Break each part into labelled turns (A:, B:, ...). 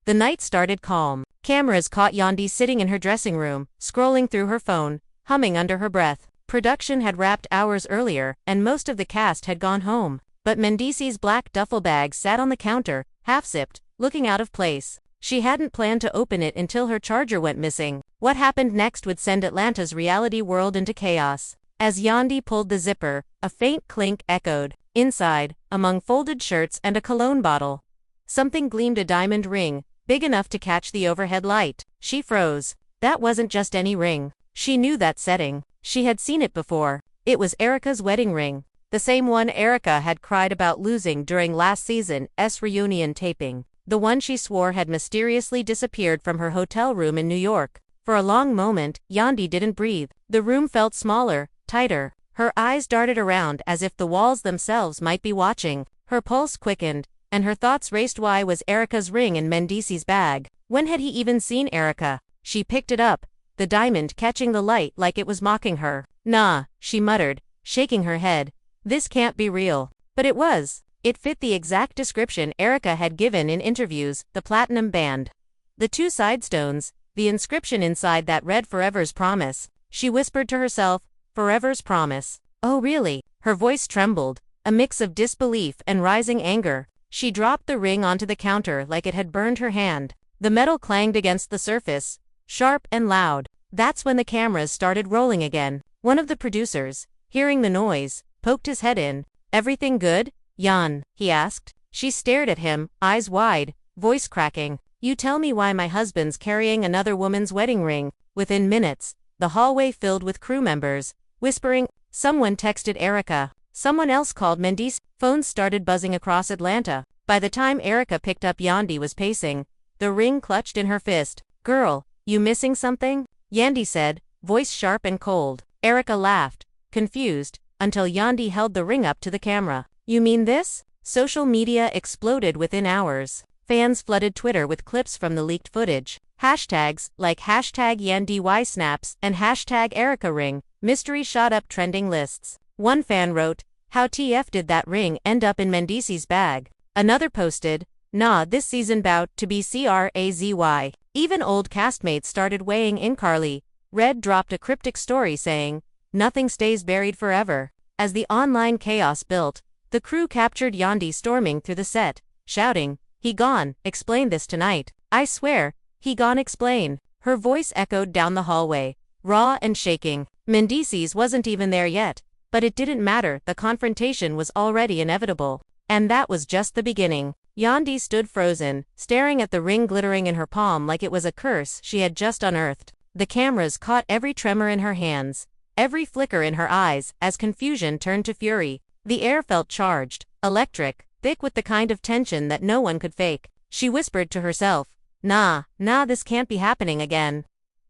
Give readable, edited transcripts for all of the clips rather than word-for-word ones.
A: The night started calm. Cameras caught Yandy sitting in her dressing room, scrolling through her phone, humming under her breath. Production had wrapped hours earlier, and most of the cast had gone home. But Mendeecees' black duffel bag sat on the counter, half-zipped, looking out of place. She hadn't planned to open it until her charger went missing. What happened next would send Atlanta's reality world into chaos. As Yandy pulled the zipper, a faint clink echoed. Inside, among folded shirts and a cologne bottle, something gleamed, a diamond ring, big enough to catch the overhead light. She froze. That wasn't just any ring. She knew that setting. She had seen it before. It was Erica's wedding ring. The same one Erica had cried about losing during last season's reunion taping. The one she swore had mysteriously disappeared from her hotel room in New York. For a long moment, Yandy didn't breathe. The room felt smaller, tighter. Her eyes darted around as if the walls themselves might be watching. Her pulse quickened, and her thoughts raced. Why was Erica's ring in Mendeecees' bag? When had he even seen Erica? She picked it up, the diamond catching the light like it was mocking her. Nah, she muttered, shaking her head. This can't be real. But it was. It fit the exact description Erica had given in interviews, the platinum band. The two side stones, the inscription inside that read Forever's Promise. She whispered to herself, Forever's Promise. Oh really? Her voice trembled, a mix of disbelief and rising anger. She dropped the ring onto the counter like it had burned her hand. The metal clanged against the surface, sharp and loud. That's when the cameras started rolling again. One of the producers, hearing the noise, poked his head in. Everything good, Jan? He asked. She stared at him, eyes wide, voice cracking. You tell me why my husband's carrying another woman's wedding ring. Within minutes, the hallway filled with crew members, whispering. Someone texted Erica. Someone else called Mendeecees. Phones started buzzing across Atlanta. By the time Erica picked up, Yandy was pacing, the ring clutched in her fist. Girl, you missing something? Yandy said, voice sharp and cold. Erica laughed, confused, until Yandy held the ring up to the camera. You mean this? Social media exploded within hours. Fans flooded Twitter with clips from the leaked footage. Hashtags like #YandySnaps and #EricaRing mystery shot up trending lists. One fan wrote, how TF did that ring end up in Mendeecees' bag? Another posted, nah, this season bout to be crazy. Even old castmates started weighing in. Carly Red dropped a cryptic story saying, nothing stays buried forever. As the online chaos built, the crew captured Yandy storming through the set, shouting, he gone, explain this tonight. I swear, he gone explain. Her voice echoed down the hallway, raw and shaking. Mendeecees wasn't even there yet, but it didn't matter, the confrontation was already inevitable. And that was just the beginning. Yandy stood frozen, staring at the ring glittering in her palm like it was a curse she had just unearthed. The cameras caught every tremor in her hands, every flicker in her eyes, as confusion turned to fury. The air felt charged, electric, thick with the kind of tension that no one could fake. She whispered to herself, nah, this can't be happening again.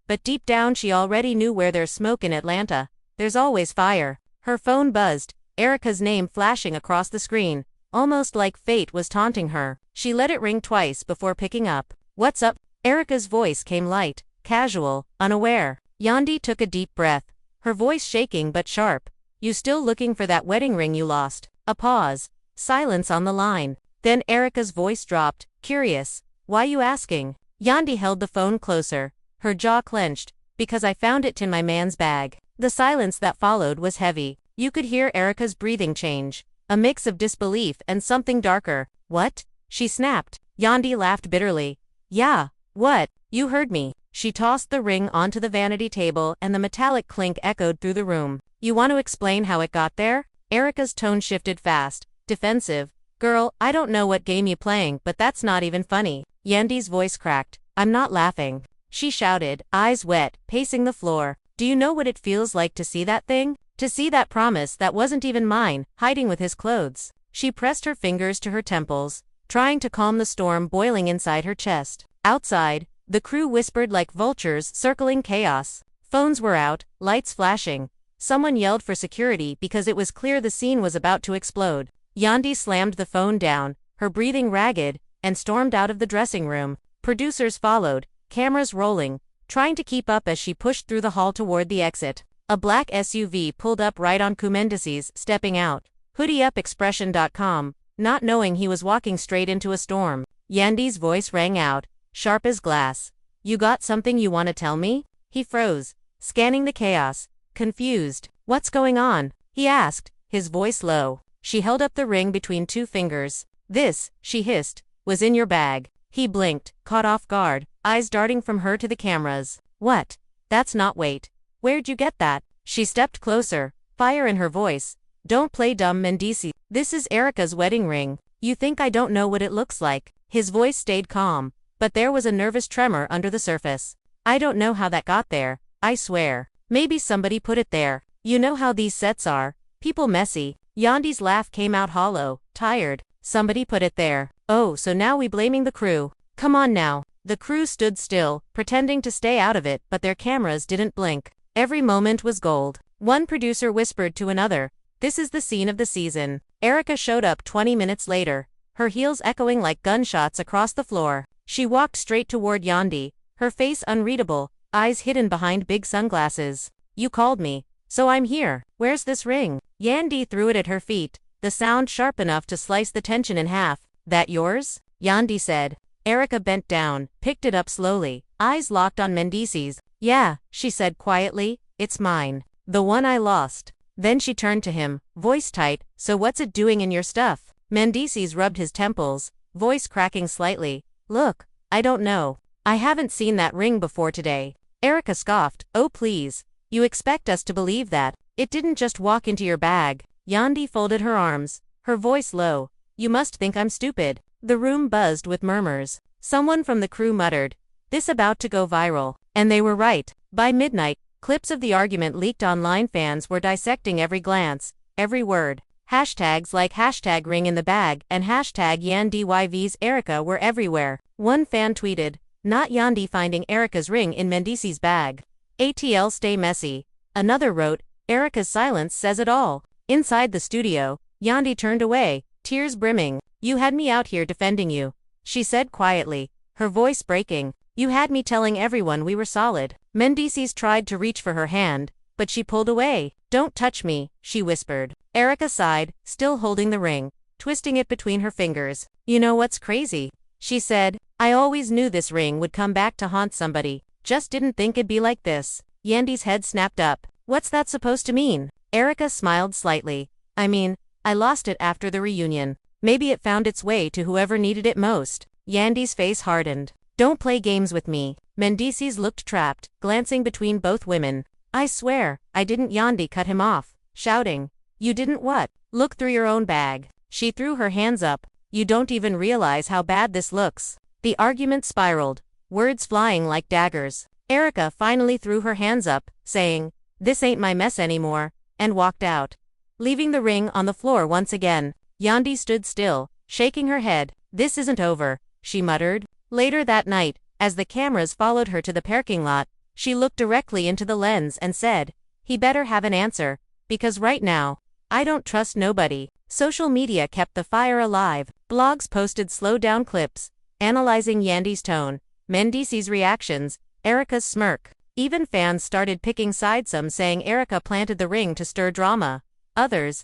A: But deep down she already knew where there's smoke in Atlanta, there's always fire. Her phone buzzed, Erica's name flashing across the screen, almost like fate was taunting her. She let it ring twice before picking up. What's up? Erica's voice came light, casual, unaware. Yandy took a deep breath, her voice shaking but sharp. You still looking for that wedding ring you lost? A pause, silence on the line. Then Erica's voice dropped, curious. Why you asking? Yandy held the phone closer, her jaw clenched. Because I found it in my man's bag. The silence that followed was heavy. You could hear Erica's breathing change, a mix of disbelief and something darker. What? She snapped. Yandy laughed bitterly. Yeah, what? You heard me. She tossed the ring onto the vanity table and the metallic clink echoed through the room. You want to explain how it got there? Erica's tone shifted fast, defensive. Girl, I don't know what game you playing, but that's not even funny. Yandy's voice cracked. I'm not laughing. She shouted, eyes wet, pacing the floor. Do you know what it feels like to see that thing? To see that promise that wasn't even mine, hiding with his clothes. She pressed her fingers to her temples, trying to calm the storm boiling inside her chest. Outside, the crew whispered like vultures circling chaos. Phones were out, lights flashing. Someone yelled for security because it was clear the scene was about to explode. Yandy slammed the phone down, her breathing ragged, and stormed out of the dressing room. Producers followed, cameras rolling, trying to keep up as she pushed through the hall toward the exit. A black SUV pulled up right on Mendeecees, stepping out. HoodieUpExpression.com, not knowing he was walking straight into a storm. Yandy's voice rang out, sharp as glass. You got something you want to tell me? He froze, scanning the chaos, confused. What's going on? He asked, his voice low. She held up the ring between two fingers. This, she hissed, was in your bag. He blinked, caught off guard, eyes darting from her to the cameras. What? That's not wait. Where'd you get that? She stepped closer, fire in her voice. Don't play dumb, Mendeecees. This is Erica's wedding ring. You think I don't know what it looks like? His voice stayed calm, but there was a nervous tremor under the surface. I don't know how that got there, I swear. Maybe somebody put it there. You know how these sets are. People messy. Yandy's laugh came out hollow, tired. Somebody put it there. Oh, so now we blaming the crew. Come on now. The crew stood still, pretending to stay out of it, but their cameras didn't blink. Every moment was gold. One producer whispered to another, "This is the scene of the season." Erica showed up 20 minutes later, her heels echoing like gunshots across the floor. She walked straight toward Yandy, her face unreadable, eyes hidden behind big sunglasses. "You called me, so I'm here. Where's this ring?" Yandy threw it at her feet, the sound sharp enough to slice the tension in half. "That yours?" Yandy said. Erica bent down, picked it up slowly, eyes locked on Mendeecees. "Yeah," she said quietly, "it's mine. The one I lost." Then she turned to him, voice tight, "So what's it doing in your stuff?" Mendeecees rubbed his temples, voice cracking slightly. "Look, I don't know. I haven't seen that ring before today." Erica scoffed, "Oh please. You expect us to believe that? It didn't just walk into your bag." Yandy folded her arms, her voice low. "You must think I'm stupid." The room buzzed with murmurs. Someone from the crew muttered, "This about to go viral." And they were right. By midnight, clips of the argument leaked online. Fans were dissecting every glance, every word. Hashtags like hashtag ring in the bag and hashtag YandyVs Erica were everywhere. One fan tweeted, "Not Yandy finding Erica's ring in Mendeecees' bag. ATL stay messy." Another wrote, "Erica's silence says it all." Inside the studio, Yandy turned away, tears brimming. "You had me out here defending you," she said quietly, her voice breaking. "You had me telling everyone we were solid." Mendeecees tried to reach for her hand, but she pulled away. "Don't touch me," she whispered. Erica sighed, still holding the ring, twisting it between her fingers. "You know what's crazy?" she said. "I always knew this ring would come back to haunt somebody. Just didn't think it'd be like this." Yandy's head snapped up. "What's that supposed to mean?" Erica smiled slightly. "I mean, I lost it after the reunion. Maybe it found its way to whoever needed it most." Yandy's face hardened. "Don't play games with me." Mendeecees looked trapped, glancing between both women. "I swear, I didn't." Yandy cut him off, shouting, "You didn't what? Look through your own bag." She threw her hands up. "You don't even realize how bad this looks." The argument spiraled, words flying like daggers. Erica finally threw her hands up, saying, "This ain't my mess anymore," and walked out, leaving the ring on the floor once again. Yandy stood still, shaking her head. "This isn't over," she muttered. Later that night, as the cameras followed her to the parking lot, she looked directly into the lens and said, "He better have an answer, because right now, I don't trust nobody." Social media kept the fire alive. Blogs posted slowed-down clips, analyzing Yandy's tone, Mendeecees' reactions, Erica's smirk. Even fans started picking sides, some saying Erica planted the ring to stir drama. Others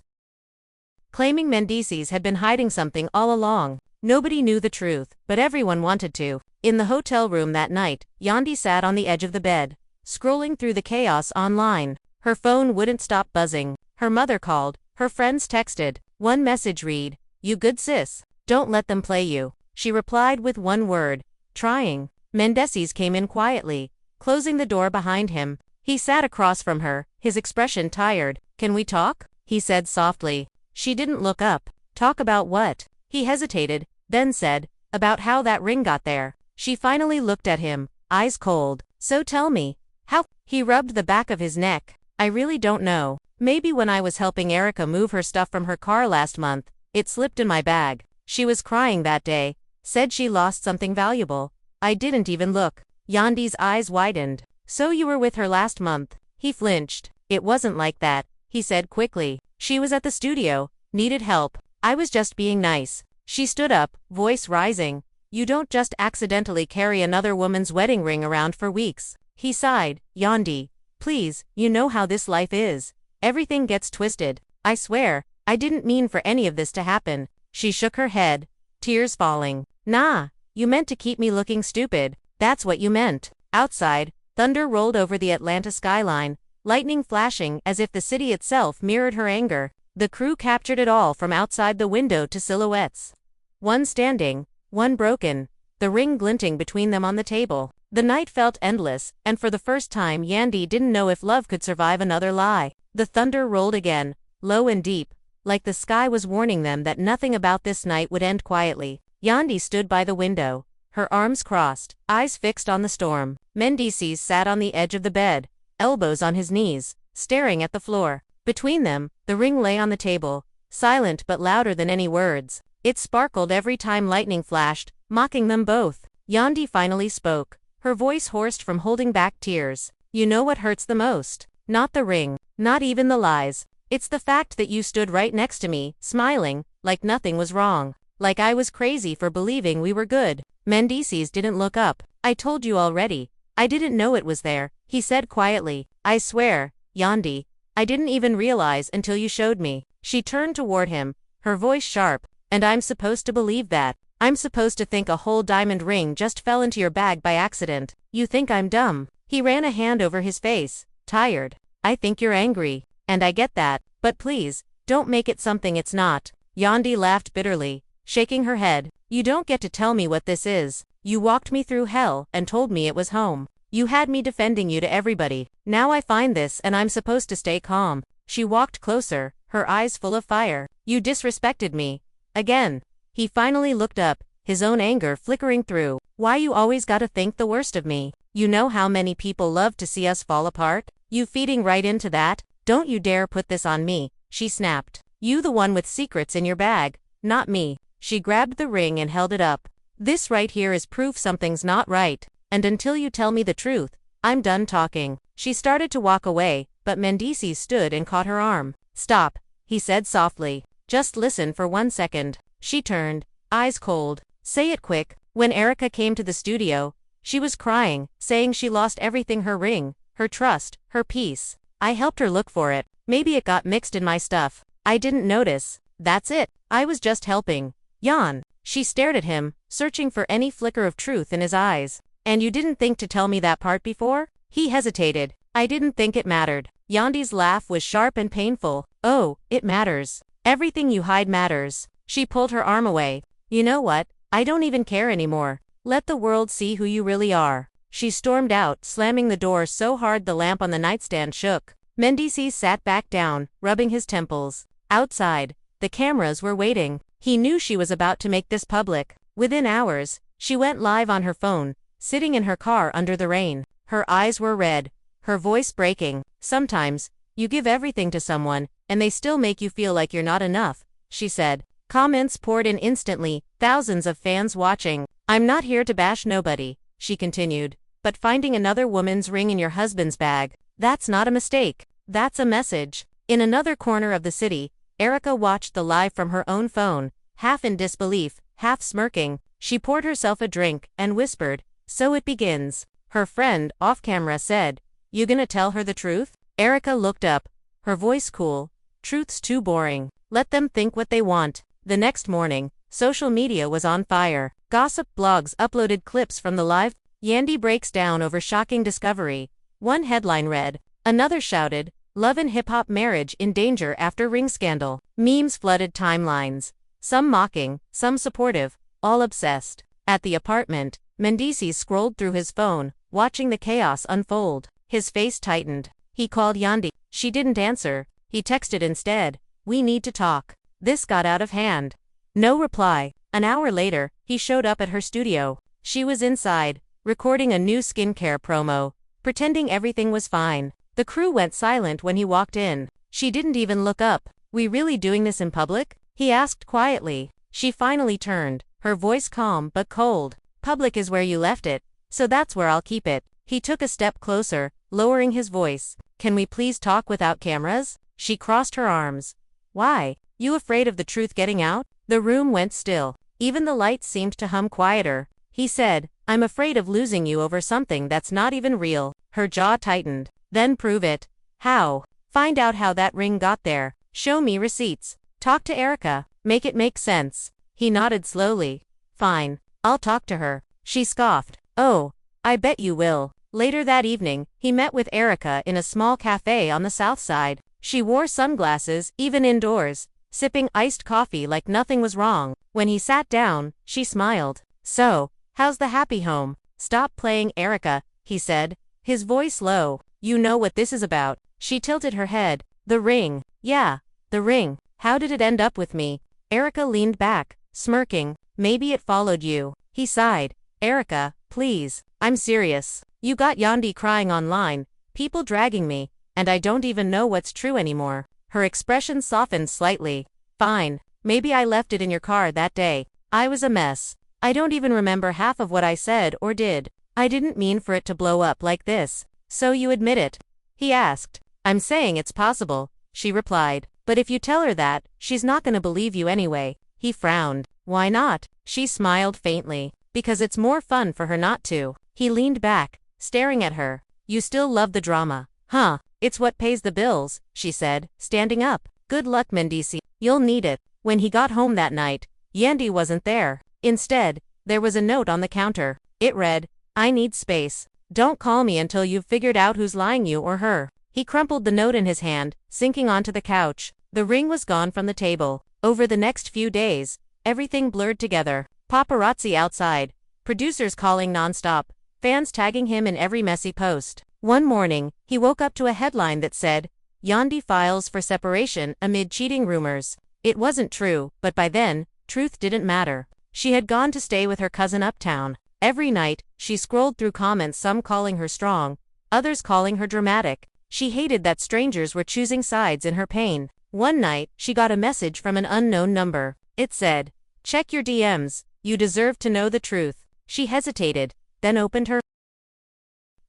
A: claiming Mendeecees had been hiding something all along. Nobody knew the truth, but everyone wanted to. In the hotel room that night, Yandy sat on the edge of the bed, scrolling through the chaos online. Her phone wouldn't stop buzzing. Her mother called, her friends texted. One message read, "You good sis? Don't let them play you." She replied with one word, "Trying." Mendeecees came in quietly, closing the door behind him. He sat across from her, his expression tired. "Can we talk?" he said softly. She didn't look up. "Talk about what?" He hesitated, then said, "About how that ring got there." She finally looked at him, eyes cold. "So tell me, how?" He rubbed the back of his neck. "I really don't know. Maybe when I was helping Erica move her stuff from her car last month, it slipped in my bag. She was crying that day, said she lost something valuable. I didn't even look." Yandy's eyes widened. "So you were with her last month?" He flinched. "It wasn't like that," he said quickly. "She was at the studio, needed help. I was just being nice." She stood up, voice rising. "You don't just accidentally carry another woman's wedding ring around for weeks." He sighed. "Yandy, please, you know how this life is. Everything gets twisted. I swear, I didn't mean for any of this to happen." She shook her head, tears falling. "Nah, You meant to keep me looking stupid. That's what you meant. Outside, thunder rolled over the Atlanta skyline, lightning flashing as if the city itself mirrored her anger. The crew captured it all from outside the window to silhouettes. One standing, one broken, the ring glinting between them on the table. The night felt endless, and for the first time Yandy didn't know if love could survive another lie. The thunder rolled again, low and deep, like the sky was warning them that nothing about this night would end quietly. Yandy stood by the window, her arms crossed, eyes fixed on the storm. Mendeecees sat on the edge of the bed, elbows on his knees, staring at the floor. Between them, the ring lay on the table, silent but louder than any words. It sparkled every time lightning flashed, mocking them both. Yandy finally spoke, her voice hoarse from holding back tears. You know what hurts the most? Not the ring, not even the lies. It's the fact that you stood right next to me, smiling, like nothing was wrong. Like I was crazy for believing we were good. Mendeecees didn't look up. I told you already. I didn't know it was there, he said quietly. I swear, Yandy, I didn't even realize until you showed me. She turned toward him, her voice sharp. And I'm supposed to believe that? I'm supposed to think a whole diamond ring just fell into your bag by accident? You think I'm dumb? He ran a hand over his face, tired. I think you're angry. And I get that. But please, don't make it something it's not. Yandy laughed bitterly, shaking her head. You don't get to tell me what this is. You walked me through hell and told me it was home. You had me defending you to everybody. Now I find this and I'm supposed to stay calm. She walked closer, her eyes full of fire. You disrespected me. Again. He finally looked up, his own anger flickering through. Why you always gotta think the worst of me? You know how many people love to see us fall apart? You feeding right into that? Don't you dare put this on me, she snapped. You the one with secrets in your bag, not me. She grabbed the ring and held it up. This right here is proof something's not right. And until you tell me the truth, I'm done talking. She started to walk away, but Mendeecees stood and caught her arm. Stop, he said softly. Just listen for 1 second. She turned, eyes cold. Say it quick. When Erica came to the studio, she was crying, saying she lost everything, her ring, her trust, her peace. I helped her look for it. Maybe it got mixed in my stuff. I didn't notice. That's it. I was just helping. Jan. She stared at him, searching for any flicker of truth in his eyes. And you didn't think to tell me that part before? He hesitated. I didn't think it mattered. Yandy's laugh was sharp and painful. Oh, it matters. Everything you hide matters. She pulled her arm away. You know what? I don't even care anymore. Let the world see who you really are. She stormed out, slamming the door so hard the lamp on the nightstand shook. Mendeecees sat back down, rubbing his temples. Outside, the cameras were waiting. He knew she was about to make this public. Within hours, she went live on her phone, sitting in her car under the rain. Her eyes were red, her voice breaking. Sometimes, you give everything to someone, and they still make you feel like you're not enough, she said. Comments poured in instantly, thousands of fans watching. I'm not here to bash nobody, she continued. But finding another woman's ring in your husband's bag, that's not a mistake. That's a message. In another corner of the city, Erica watched the live from her own phone, half in disbelief, half smirking. She poured herself a drink and whispered, so it begins. Her friend, off camera, said, You gonna tell her the truth? Erica looked up, her voice cool. Truth's too boring. Let them think what they want. The next morning, social media was on fire. Gossip blogs uploaded clips from the live. Yandy breaks down over shocking discovery. One headline read, another shouted, Love and hip-hop marriage in danger after ring scandal. Memes flooded timelines. Some mocking, some supportive, all obsessed. At the apartment, Mendeecees scrolled through his phone, watching the chaos unfold. His face tightened. He called Yandy. She didn't answer. He texted instead, We need to talk. This got out of hand. No reply. An hour later, he showed up at her studio. She was inside, recording a new skincare promo, pretending everything was fine. The crew went silent when he walked in. She didn't even look up. We really doing this in public? He asked quietly. She finally turned, her voice calm but cold. Public is where you left it, so that's where I'll keep it. He took a step closer, lowering his voice. Can we please talk without cameras? She crossed her arms. Why? You afraid of the truth getting out? The room went still. Even the lights seemed to hum quieter. He said, I'm afraid of losing you over something that's not even real. Her jaw tightened. Then prove it. How? Find out how that ring got there. Show me receipts. Talk to Erica. Make it make sense. He nodded slowly. Fine. I'll talk to her. She scoffed. Oh, I bet you will. Later that evening, he met with Erica in a small cafe on the south side. She wore sunglasses, even indoors, sipping iced coffee like nothing was wrong. When he sat down, she smiled. So, how's the happy home? Stop playing, Erica, he said, his voice low. You know what this is about. She tilted her head. The ring. Yeah, the ring. How did it end up with me? Erica leaned back, smirking. Maybe it followed you. He sighed. Erica, please. I'm serious. You got Yandy crying online, people dragging me, and I don't even know what's true anymore. Her expression softened slightly. Fine. Maybe I left it in your car that day. I was a mess. I don't even remember half of what I said or did. I didn't mean for it to blow up like this. So you admit it? He asked. I'm saying it's possible, she replied. But if you tell her that, she's not gonna believe you anyway. He frowned. Why not? She smiled faintly. Because it's more fun for her not to. He leaned back, staring at her. You still love the drama. Huh, it's what pays the bills, she said, standing up. Good luck, Mendeecees. You'll need it. When he got home that night, Yandy wasn't there. Instead, there was a note on the counter. It read, I need space. Don't call me until you've figured out who's lying, you or her. He crumpled the note in his hand, sinking onto the couch. The ring was gone from the table. Over the next few days, everything blurred together. Paparazzi outside, producers calling nonstop, fans tagging him in every messy post. One morning, he woke up to a headline that said, Yandy files for separation amid cheating rumors. It wasn't true, but by then, truth didn't matter. She had gone to stay with her cousin uptown. Every night, she scrolled through comments, some calling her strong, others calling her dramatic. She hated that strangers were choosing sides in her pain. One night, she got a message from an unknown number. It said, check your DMs, you deserve to know the truth. She hesitated, then opened her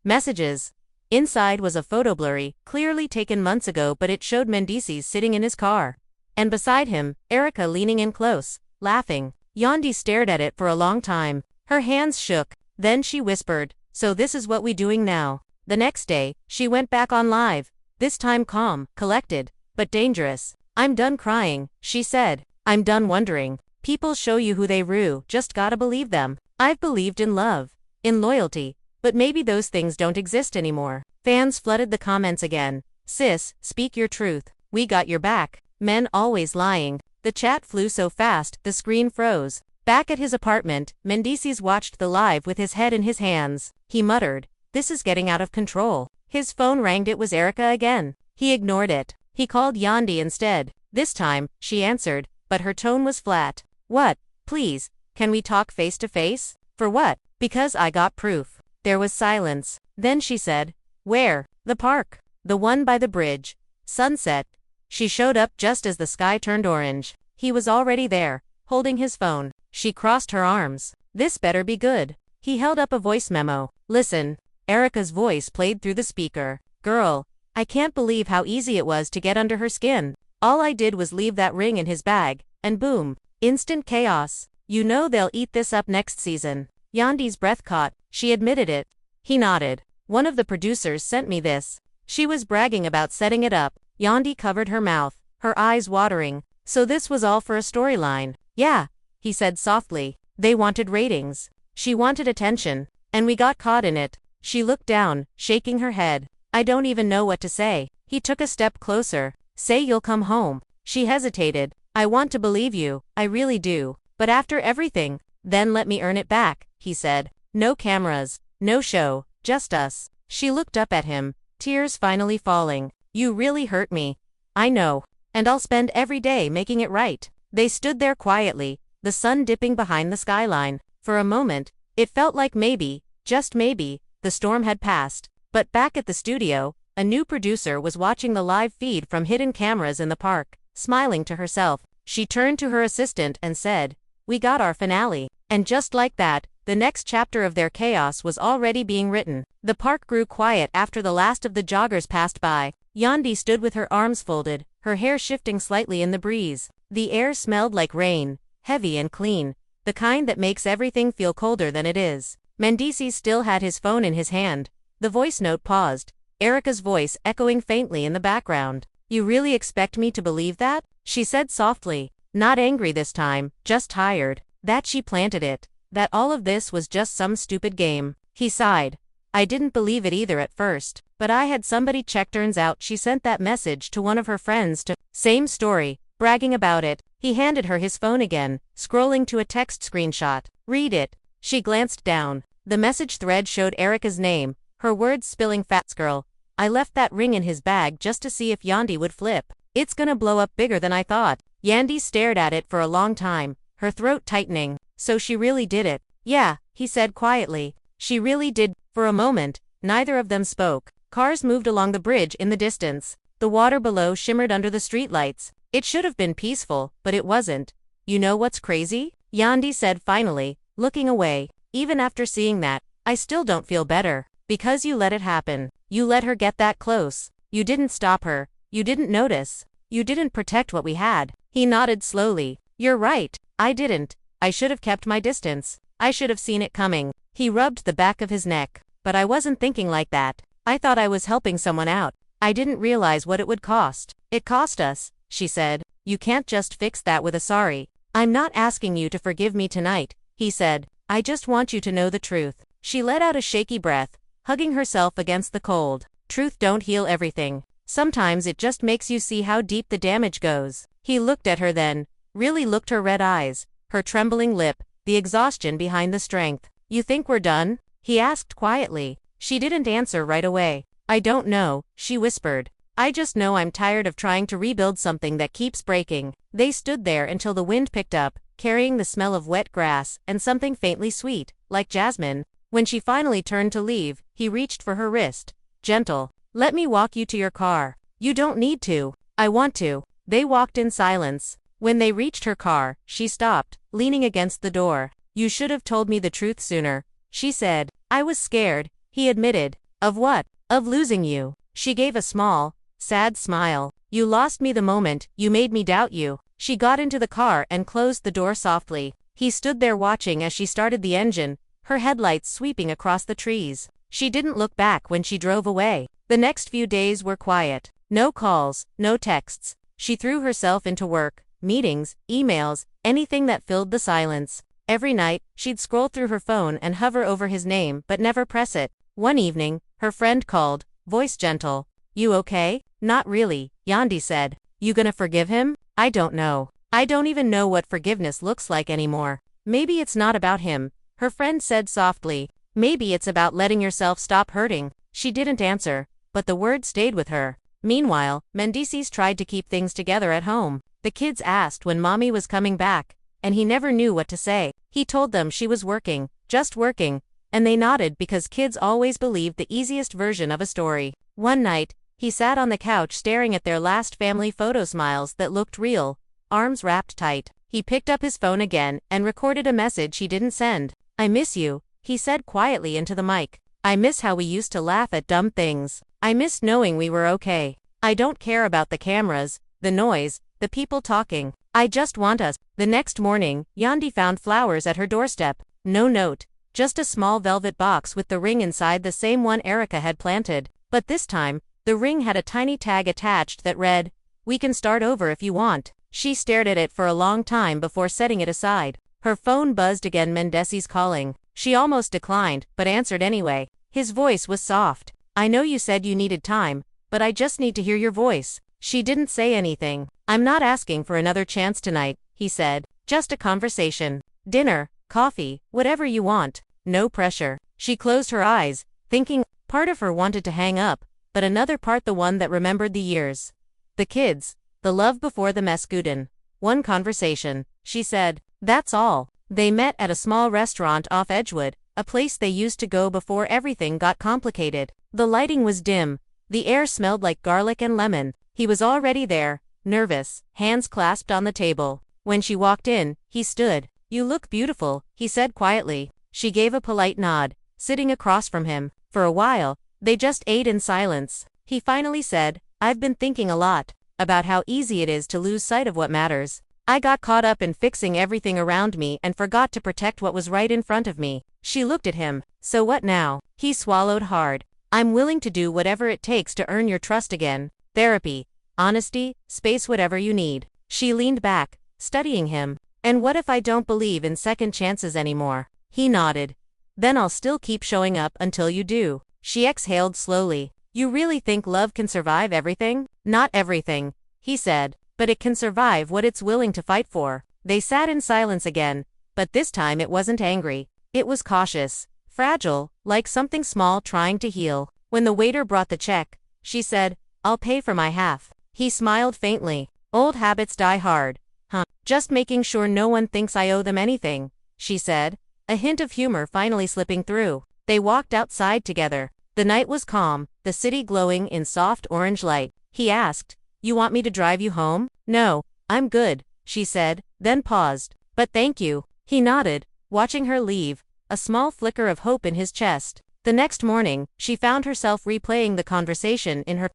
A: messages. Inside was a photo, blurry, clearly taken months ago, but it showed Mendeecees sitting in his car. And beside him, Erica leaning in close, laughing. Yandy stared at it for a long time. Her hands shook. Then she whispered, so this is what we doing now. The next day, she went back on live. This time calm, collected, but dangerous. I'm done crying, she said. I'm done wondering. People show you who they rue, just gotta believe them. I've believed in love, in loyalty, but maybe those things don't exist anymore. Fans flooded the comments again. Sis, speak your truth. We got your back. Men always lying. The chat flew so fast, the screen froze. Back at his apartment, Mendeecees watched the live with his head in his hands. He muttered, this is getting out of control. His phone rang. It was Erica again. He ignored it. He called Yandy instead. This time, she answered, but her tone was flat. What? Please, can we talk face to face? For what? Because I got proof. There was silence. Then she said, where? The park. The one by the bridge. Sunset. She showed up just as the sky turned orange. He was already there, holding his phone. She crossed her arms. This better be good. He held up a voice memo. Listen. Erica's voice played through the speaker. Girl, I can't believe how easy it was to get under her skin. All I did was leave that ring in his bag, and boom. Instant chaos. You know they'll eat this up next season. Yandy's breath caught. She admitted it. He nodded. One of the producers sent me this. She was bragging about setting it up. Yandy covered her mouth, her eyes watering. So this was all for a storyline. Yeah, he said softly. They wanted ratings. She wanted attention. And we got caught in it. She looked down, shaking her head. I don't even know what to say. He took a step closer. Say you'll come home. She hesitated. I want to believe you, I really do. But after everything, then let me earn it back, he said. No cameras, no show, just us. She looked up at him, tears finally falling. You really hurt me. I know. And I'll spend every day making it right. They stood there quietly, the sun dipping behind the skyline. For a moment, it felt like maybe, just maybe, the storm had passed. But back at the studio, a new producer was watching the live feed from hidden cameras in the park. Smiling to herself, she turned to her assistant and said, we got our finale. And just like that, the next chapter of their chaos was already being written. The park grew quiet after the last of the joggers passed by. Yandy stood with her arms folded, her hair shifting slightly in the breeze. The air smelled like rain, heavy and clean, the kind that makes everything feel colder than it is. Mendeecees still had his phone in his hand. The voice note paused, Erica's voice echoing faintly in the background. You really expect me to believe that? She said softly, not angry this time, just tired. That she planted it. that all of this was just some stupid game. He sighed. I didn't believe it either at first, but I had somebody check. Turns out she sent that message to one of her friends to, same story, bragging about it. He handed her his phone again, scrolling to a text screenshot. Read it. She glanced down. The message thread showed Erica's name, her words spilling fats girl. I left that ring in his bag just to see if Yandy would flip. It's gonna blow up bigger than I thought. Yandy stared at it for a long time, her throat tightening. So she really did it. Yeah, he said quietly. She really did. For a moment, neither of them spoke. Cars moved along the bridge in the distance. The water below shimmered under the streetlights. It should have been peaceful, but it wasn't. You know what's crazy? Yandy said finally, looking away. Even after seeing that, I still don't feel better. Because you let it happen. You let her get that close. You didn't stop her. You didn't notice. You didn't protect what we had. He nodded slowly. You're right. I didn't. I should have kept my distance. I should have seen it coming. He rubbed the back of his neck. But I wasn't thinking like that. I thought I was helping someone out. I didn't realize what it would cost. It cost us, she said. You can't just fix that with a sorry. I'm not asking you to forgive me tonight, he said. I just want you to know the truth. She let out a shaky breath, hugging herself against the cold. Truth don't heal everything. Sometimes it just makes you see how deep the damage goes. He looked at her then, really looked her red eyes, her trembling lip, the exhaustion behind the strength. You think we're done? He asked quietly. She didn't answer right away. I don't know, she whispered. I just know I'm tired of trying to rebuild something that keeps breaking. They stood there until the wind picked up, carrying the smell of wet grass and something faintly sweet, like jasmine. When she finally turned to leave, he reached for her wrist. Gentle. Let me walk you to your car. You don't need to. I want to. They walked in silence. When they reached her car, she stopped, leaning against the door. You should have told me the truth sooner, she said. I was scared, he admitted. Of what? Of losing you. She gave a small, sad smile. You lost me the moment you made me doubt you. She got into the car and closed the door softly. He stood there watching as she started the engine, her headlights sweeping across the trees. She didn't look back when she drove away. The next few days were quiet. No calls, no texts. She threw herself into work, meetings, emails, anything that filled the silence. Every night, she'd scroll through her phone and hover over his name but never press it. One evening, her friend called, voice gentle. You okay? Not really, Yandy said. You gonna forgive him? I don't know. I don't even know what forgiveness looks like anymore. Maybe it's not about him, her friend said softly. Maybe it's about letting yourself stop hurting. She didn't answer, but the word stayed with her. Meanwhile, Mendeecees tried to keep things together at home. The kids asked when mommy was coming back, and he never knew what to say. He told them she was working, just working, and they nodded because kids always believed the easiest version of a story. One night, he sat on the couch staring at their last family photo, smiles that looked real, arms wrapped tight. He picked up his phone again and recorded a message he didn't send. I miss you, he said quietly into the mic. I miss how we used to laugh at dumb things. I miss knowing we were okay. I don't care about the cameras, the noise, the people talking. I just want us. The next morning, Yandy found flowers at her doorstep. No note, just a small velvet box with the ring inside, the same one Erica had planted. But this time, the ring had a tiny tag attached that read, "We can start over if you want." She stared at it for a long time before setting it aside. Her phone buzzed again, Mendeecees calling. She almost declined, but answered anyway. His voice was soft. I know you said you needed time, but I just need to hear your voice. She didn't say anything. I'm not asking for another chance tonight, he said. Just a conversation. Dinner, coffee, whatever you want. No pressure. She closed her eyes, thinking. Part of her wanted to hang up, but another part, the one that remembered the years. The kids. The love before the Mendeecees. One conversation, she said. That's all. They met at a small restaurant off Edgewood, a place they used to go before everything got complicated. The lighting was dim. The air smelled like garlic and lemon. He was already there, nervous, hands clasped on the table. When she walked in, he stood. You look beautiful, he said quietly. She gave a polite nod, sitting across from him. For a while, they just ate in silence. He finally said, I've been thinking a lot about how easy it is to lose sight of what matters. I got caught up in fixing everything around me and forgot to protect what was right in front of me. She looked at him. So what now? He swallowed hard. I'm willing to do whatever it takes to earn your trust again. Therapy, honesty, space, whatever you need. She leaned back, studying him. And what if I don't believe in second chances anymore? He nodded. Then I'll still keep showing up until you do. She exhaled slowly. You really think love can survive everything? Not everything, he said, but it can survive what it's willing to fight for. They sat in silence again, but this time it wasn't angry. It was cautious, fragile, like something small trying to heal. When the waiter brought the check, she said, I'll pay for my half. He smiled faintly. Old habits die hard. Huh. Just making sure no one thinks I owe them anything, she said, a hint of humor finally slipping through. They walked outside together. The night was calm, the city glowing in soft orange light. He asked, You want me to drive you home? No, I'm good, she said, then paused. But thank you. He nodded, watching her leave, a small flicker of hope in his chest. The next morning, she found herself replaying the conversation in her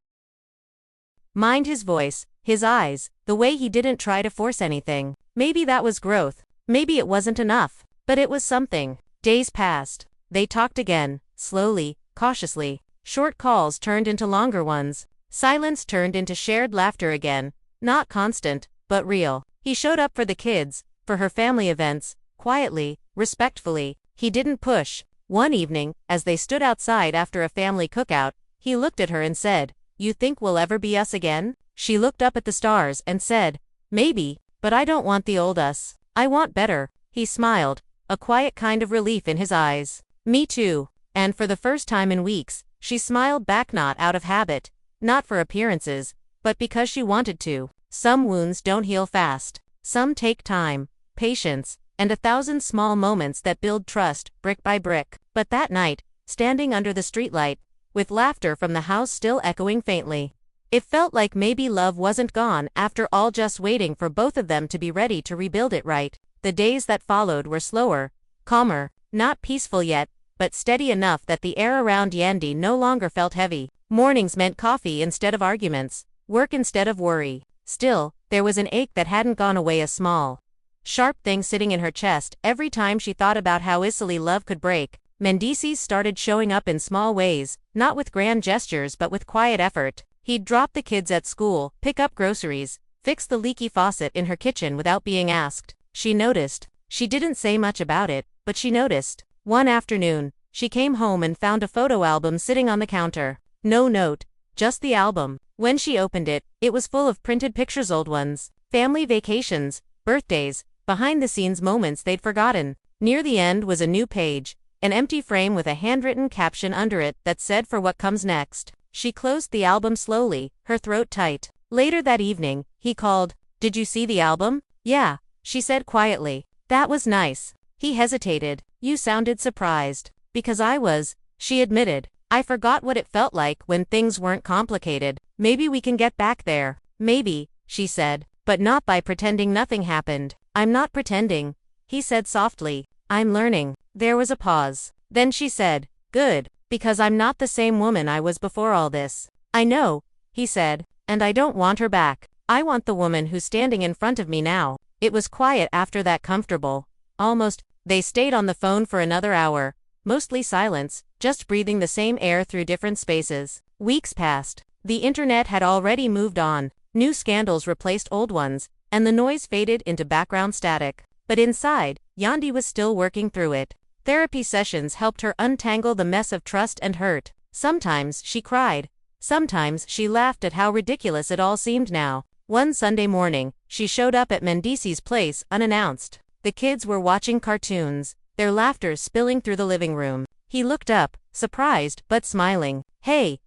A: mind, his voice, his eyes, the way he didn't try to force anything. Maybe that was growth. Maybe it wasn't enough. But it was something. Days passed. They talked again, slowly, cautiously. Short calls turned into longer ones. Silence turned into shared laughter again. Not constant, but real. He showed up for the kids, for her family events, quietly, respectfully. He didn't push. One evening, as they stood outside after a family cookout, he looked at her and said, You think we'll ever be us again? She looked up at the stars and said, Maybe, but I don't want the old us. I want better. He smiled, a quiet kind of relief in his eyes. Me too. And for the first time in weeks, she smiled back, not out of habit, not for appearances, but because she wanted to. Some wounds don't heal fast. Some take time, patience, and 1,000 small moments that build trust, brick by brick. But that night, standing under the streetlight, with laughter from the house still echoing faintly, it felt like maybe love wasn't gone after all, just waiting for both of them to be ready to rebuild it right. The days that followed were slower, calmer, not peaceful yet, but steady enough that the air around Yandy no longer felt heavy. Mornings meant coffee instead of arguments, work instead of worry. Still, there was an ache that hadn't gone away, a small, sharp thing sitting in her chest every time she thought about how easily love could break. Mendeecees started showing up in small ways, not with grand gestures but with quiet effort. He'd drop the kids at school, pick up groceries, fix the leaky faucet in her kitchen without being asked. She noticed. She didn't say much about it, but she noticed. One afternoon, she came home and found a photo album sitting on the counter. No note, just the album. When she opened it, it was full of printed pictures, old ones, family vacations, birthdays, behind-the-scenes moments they'd forgotten. Near the end was a new page, an empty frame with a handwritten caption under it that said, For what comes next. She closed the album slowly, her throat tight. Later that evening, he called. Did you see the album? Yeah, she said quietly. That was nice. He hesitated. You sounded surprised. Because I was, she admitted. I forgot what it felt like when things weren't complicated. Maybe we can get back there. Maybe, she said, but not by pretending nothing happened. I'm not pretending, he said softly. I'm learning. There was a pause. Then she said, Good, because I'm not the same woman I was before all this. I know, he said, and I don't want her back. I want the woman who's standing in front of me now. It was quiet after that, comfortable. Almost. They stayed on the phone for another hour, mostly silence, just breathing the same air through different spaces. Weeks passed. The internet had already moved on. New scandals replaced old ones, and the noise faded into background static. But inside, Yandy was still working through it. Therapy sessions helped her untangle the mess of trust and hurt. Sometimes she cried. Sometimes she laughed at how ridiculous it all seemed now. One Sunday morning, she showed up at Mendeecees' place unannounced. The kids were watching cartoons, their laughter spilling through the living room. He looked up, surprised but smiling. Hey,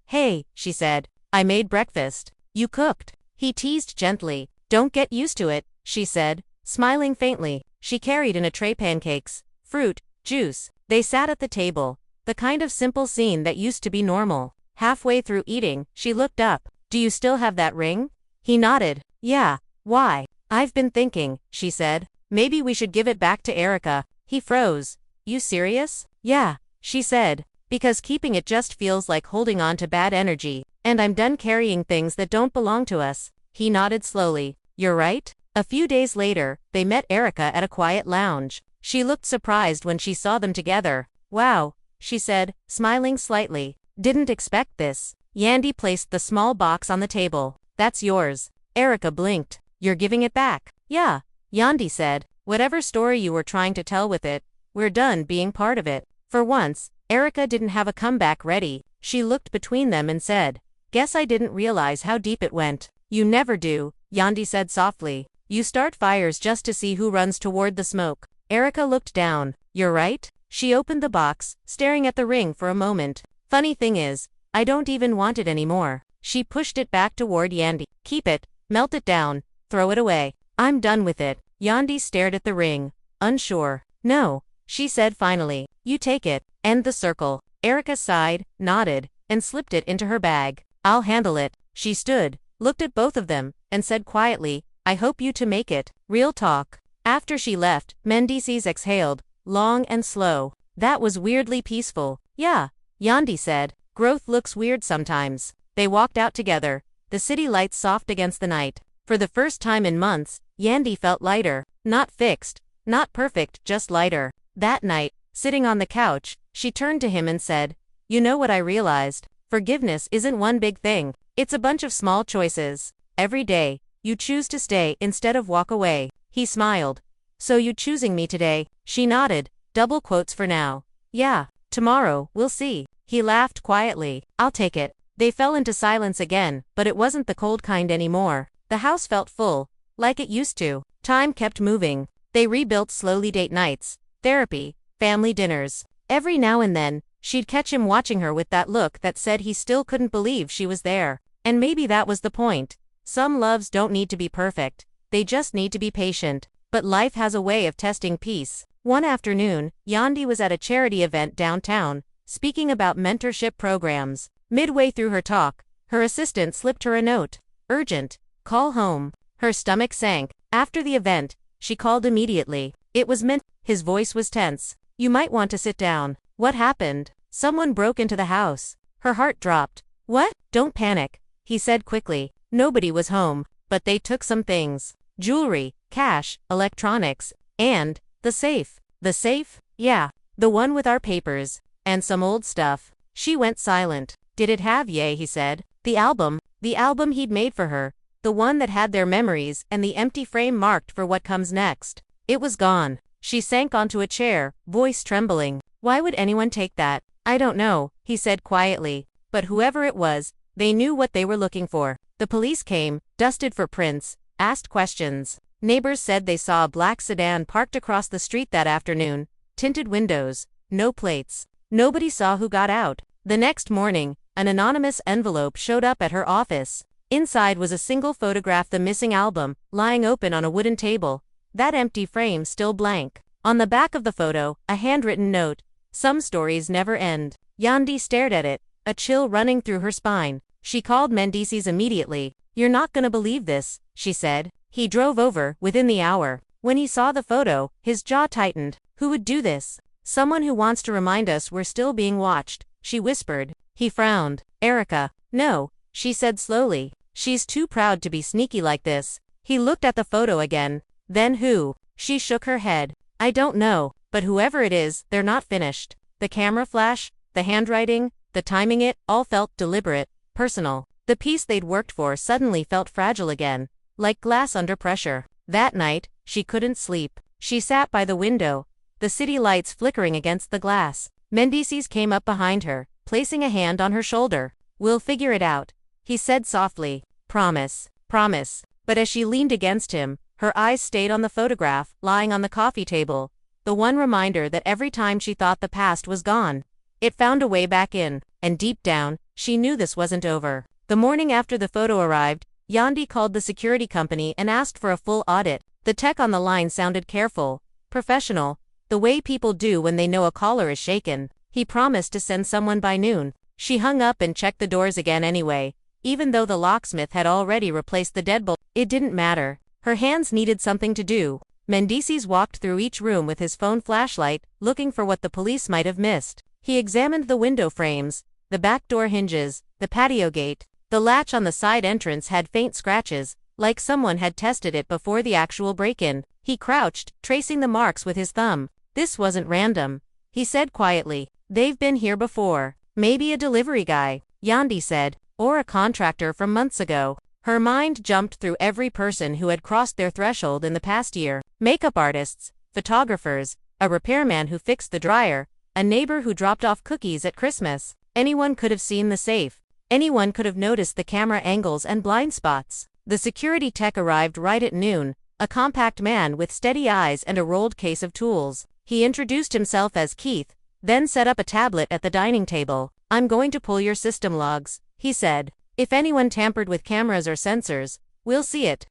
A: she said. I made breakfast. You cooked. He teased gently. Don't get used to it, she said, smiling faintly. She carried in a tray pancakes, fruit, juice. They sat at the table, the kind of simple scene that used to be normal. Halfway through eating, she looked up. Do you still have that ring? He nodded. Yeah. Why? I've been thinking, she said. Maybe we should give it back to Erica. He froze. You serious? Yeah, she said. Because keeping it just feels like holding on to bad energy, and I'm done carrying things that don't belong to us. He nodded slowly. You're right. A few days later, they met Erica at a quiet lounge. She looked surprised when she saw them together. Wow, she said, smiling slightly. Didn't expect this. Yandy placed the small box on the table. That's yours. Erica blinked. You're giving it back? Yeah, Yandy said. Whatever story you were trying to tell with it, we're done being part of it. For once, Erica didn't have a comeback ready. She looked between them and said, "Guess I didn't realize how deep it went." "You never do," Yandy said softly. "You start fires just to see who runs toward the smoke." Erica looked down. "You're right." She opened the box, staring at the ring for a moment. "Funny thing is, I don't even want it anymore." She pushed it back toward Yandy. "Keep it, melt it down, throw it away. I'm done with it." Yandy stared at the ring, unsure. "No," she said finally. "You take it, end the circle." Erica sighed, nodded, and slipped it into her bag. "I'll handle it." She stood, looked at both of them, and said quietly, "I hope you two make it." Real talk. After she left, Mendeecees exhaled, long and slow. "That was weirdly peaceful." "Yeah," Yandy said. "Growth looks weird sometimes." They walked out together, the city lights soft against the night. For the first time in months, Yandy felt lighter. Not fixed, not perfect, just lighter. That night, sitting on the couch, she turned to him and said, "You know what I realized? Forgiveness isn't one big thing. It's a bunch of small choices. Every day, you choose to stay instead of walk away." He smiled. "So you choosing me today?" She nodded, double quotes for now. "Yeah, tomorrow, we'll see." He laughed quietly. "I'll take it." They fell into silence again, but it wasn't the cold kind anymore. The house felt full, like it used to. Time kept moving. They rebuilt slowly date nights, therapy, family dinners. Every now and then, she'd catch him watching her with that look that said he still couldn't believe she was there. And maybe that was the point. Some loves don't need to be perfect. They just need to be patient. But life has a way of testing peace. One afternoon, Yandy was at a charity event downtown, speaking about mentorship programs. Midway through her talk, her assistant slipped her a note. "Urgent. Call home." Her stomach sank. After the event, she called immediately. It was meant. His voice was tense. "You might want to sit down." "What happened?" "Someone broke into the house." Her heart dropped. "What?" "Don't panic," he said quickly. "Nobody was home, but they took some things. Jewelry, cash, electronics, and the safe." "The safe?" "Yeah, the one with our papers, and some old stuff." She went silent. "Did it have he said. The album he'd made for her, the one that had their memories and the empty frame marked for what comes next. It was gone." She sank onto a chair, voice trembling. "Why would anyone take that?" "I don't know," he said quietly. "But whoever it was, they knew what they were looking for." The police came, dusted for prints, asked questions. Neighbors said they saw a black sedan parked across the street that afternoon, tinted windows, no plates. Nobody saw who got out. The next morning, an anonymous envelope showed up at her office. Inside was a single photograph, the missing album, lying open on a wooden table, that empty frame still blank. On the back of the photo, a handwritten note. "Some stories never end." Yandy stared at it, a chill running through her spine. She called Mendeecees immediately. "You're not gonna believe this," she said. He drove over, within the hour. When he saw the photo, his jaw tightened. "Who would do this?" "Someone who wants to remind us we're still being watched," she whispered. He frowned. "Erica." "No," she said slowly. "She's too proud to be sneaky like this." He looked at the photo again. "Then who?" She shook her head. "I don't know, but whoever it is, they're not finished." The camera flash, the handwriting, the timing, it all felt deliberate, personal. The piece they'd worked for suddenly felt fragile again, like glass under pressure. That night, she couldn't sleep. She sat by the window, the city lights flickering against the glass. Mendeecees came up behind her, placing a hand on her shoulder. "We'll figure it out," he said softly. "Promise. Promise." But as she leaned against him, her eyes stayed on the photograph lying on the coffee table, the one reminder that every time she thought the past was gone, it found a way back in, and deep down, she knew this wasn't over. The morning after the photo arrived, Yandy called the security company and asked for a full audit. The tech on the line sounded careful, professional, the way people do when they know a caller is shaken. He promised to send someone by noon. She hung up and checked the doors again anyway, even though the locksmith had already replaced the deadbolt. It didn't matter. Her hands needed something to do. Mendeecees walked through each room with his phone flashlight, looking for what the police might have missed. He examined the window frames, the back door hinges, the patio gate. The latch on the side entrance had faint scratches, like someone had tested it before the actual break-in. He crouched, tracing the marks with his thumb. "This wasn't random," he said quietly. "They've been here before. Maybe a delivery guy," Yandy said, "or a contractor from months ago." Her mind jumped through every person who had crossed their threshold in the past year. Makeup artists, photographers, a repairman who fixed the dryer, a neighbor who dropped off cookies at Christmas. Anyone could have seen the safe. Anyone could have noticed the camera angles and blind spots. The security tech arrived right at noon, a compact man with steady eyes and a rolled case of tools. He introduced himself as Keith, then set up a tablet at the dining table. "I'm going to pull your system logs," he said. "If anyone tampered with cameras or sensors, we'll see it."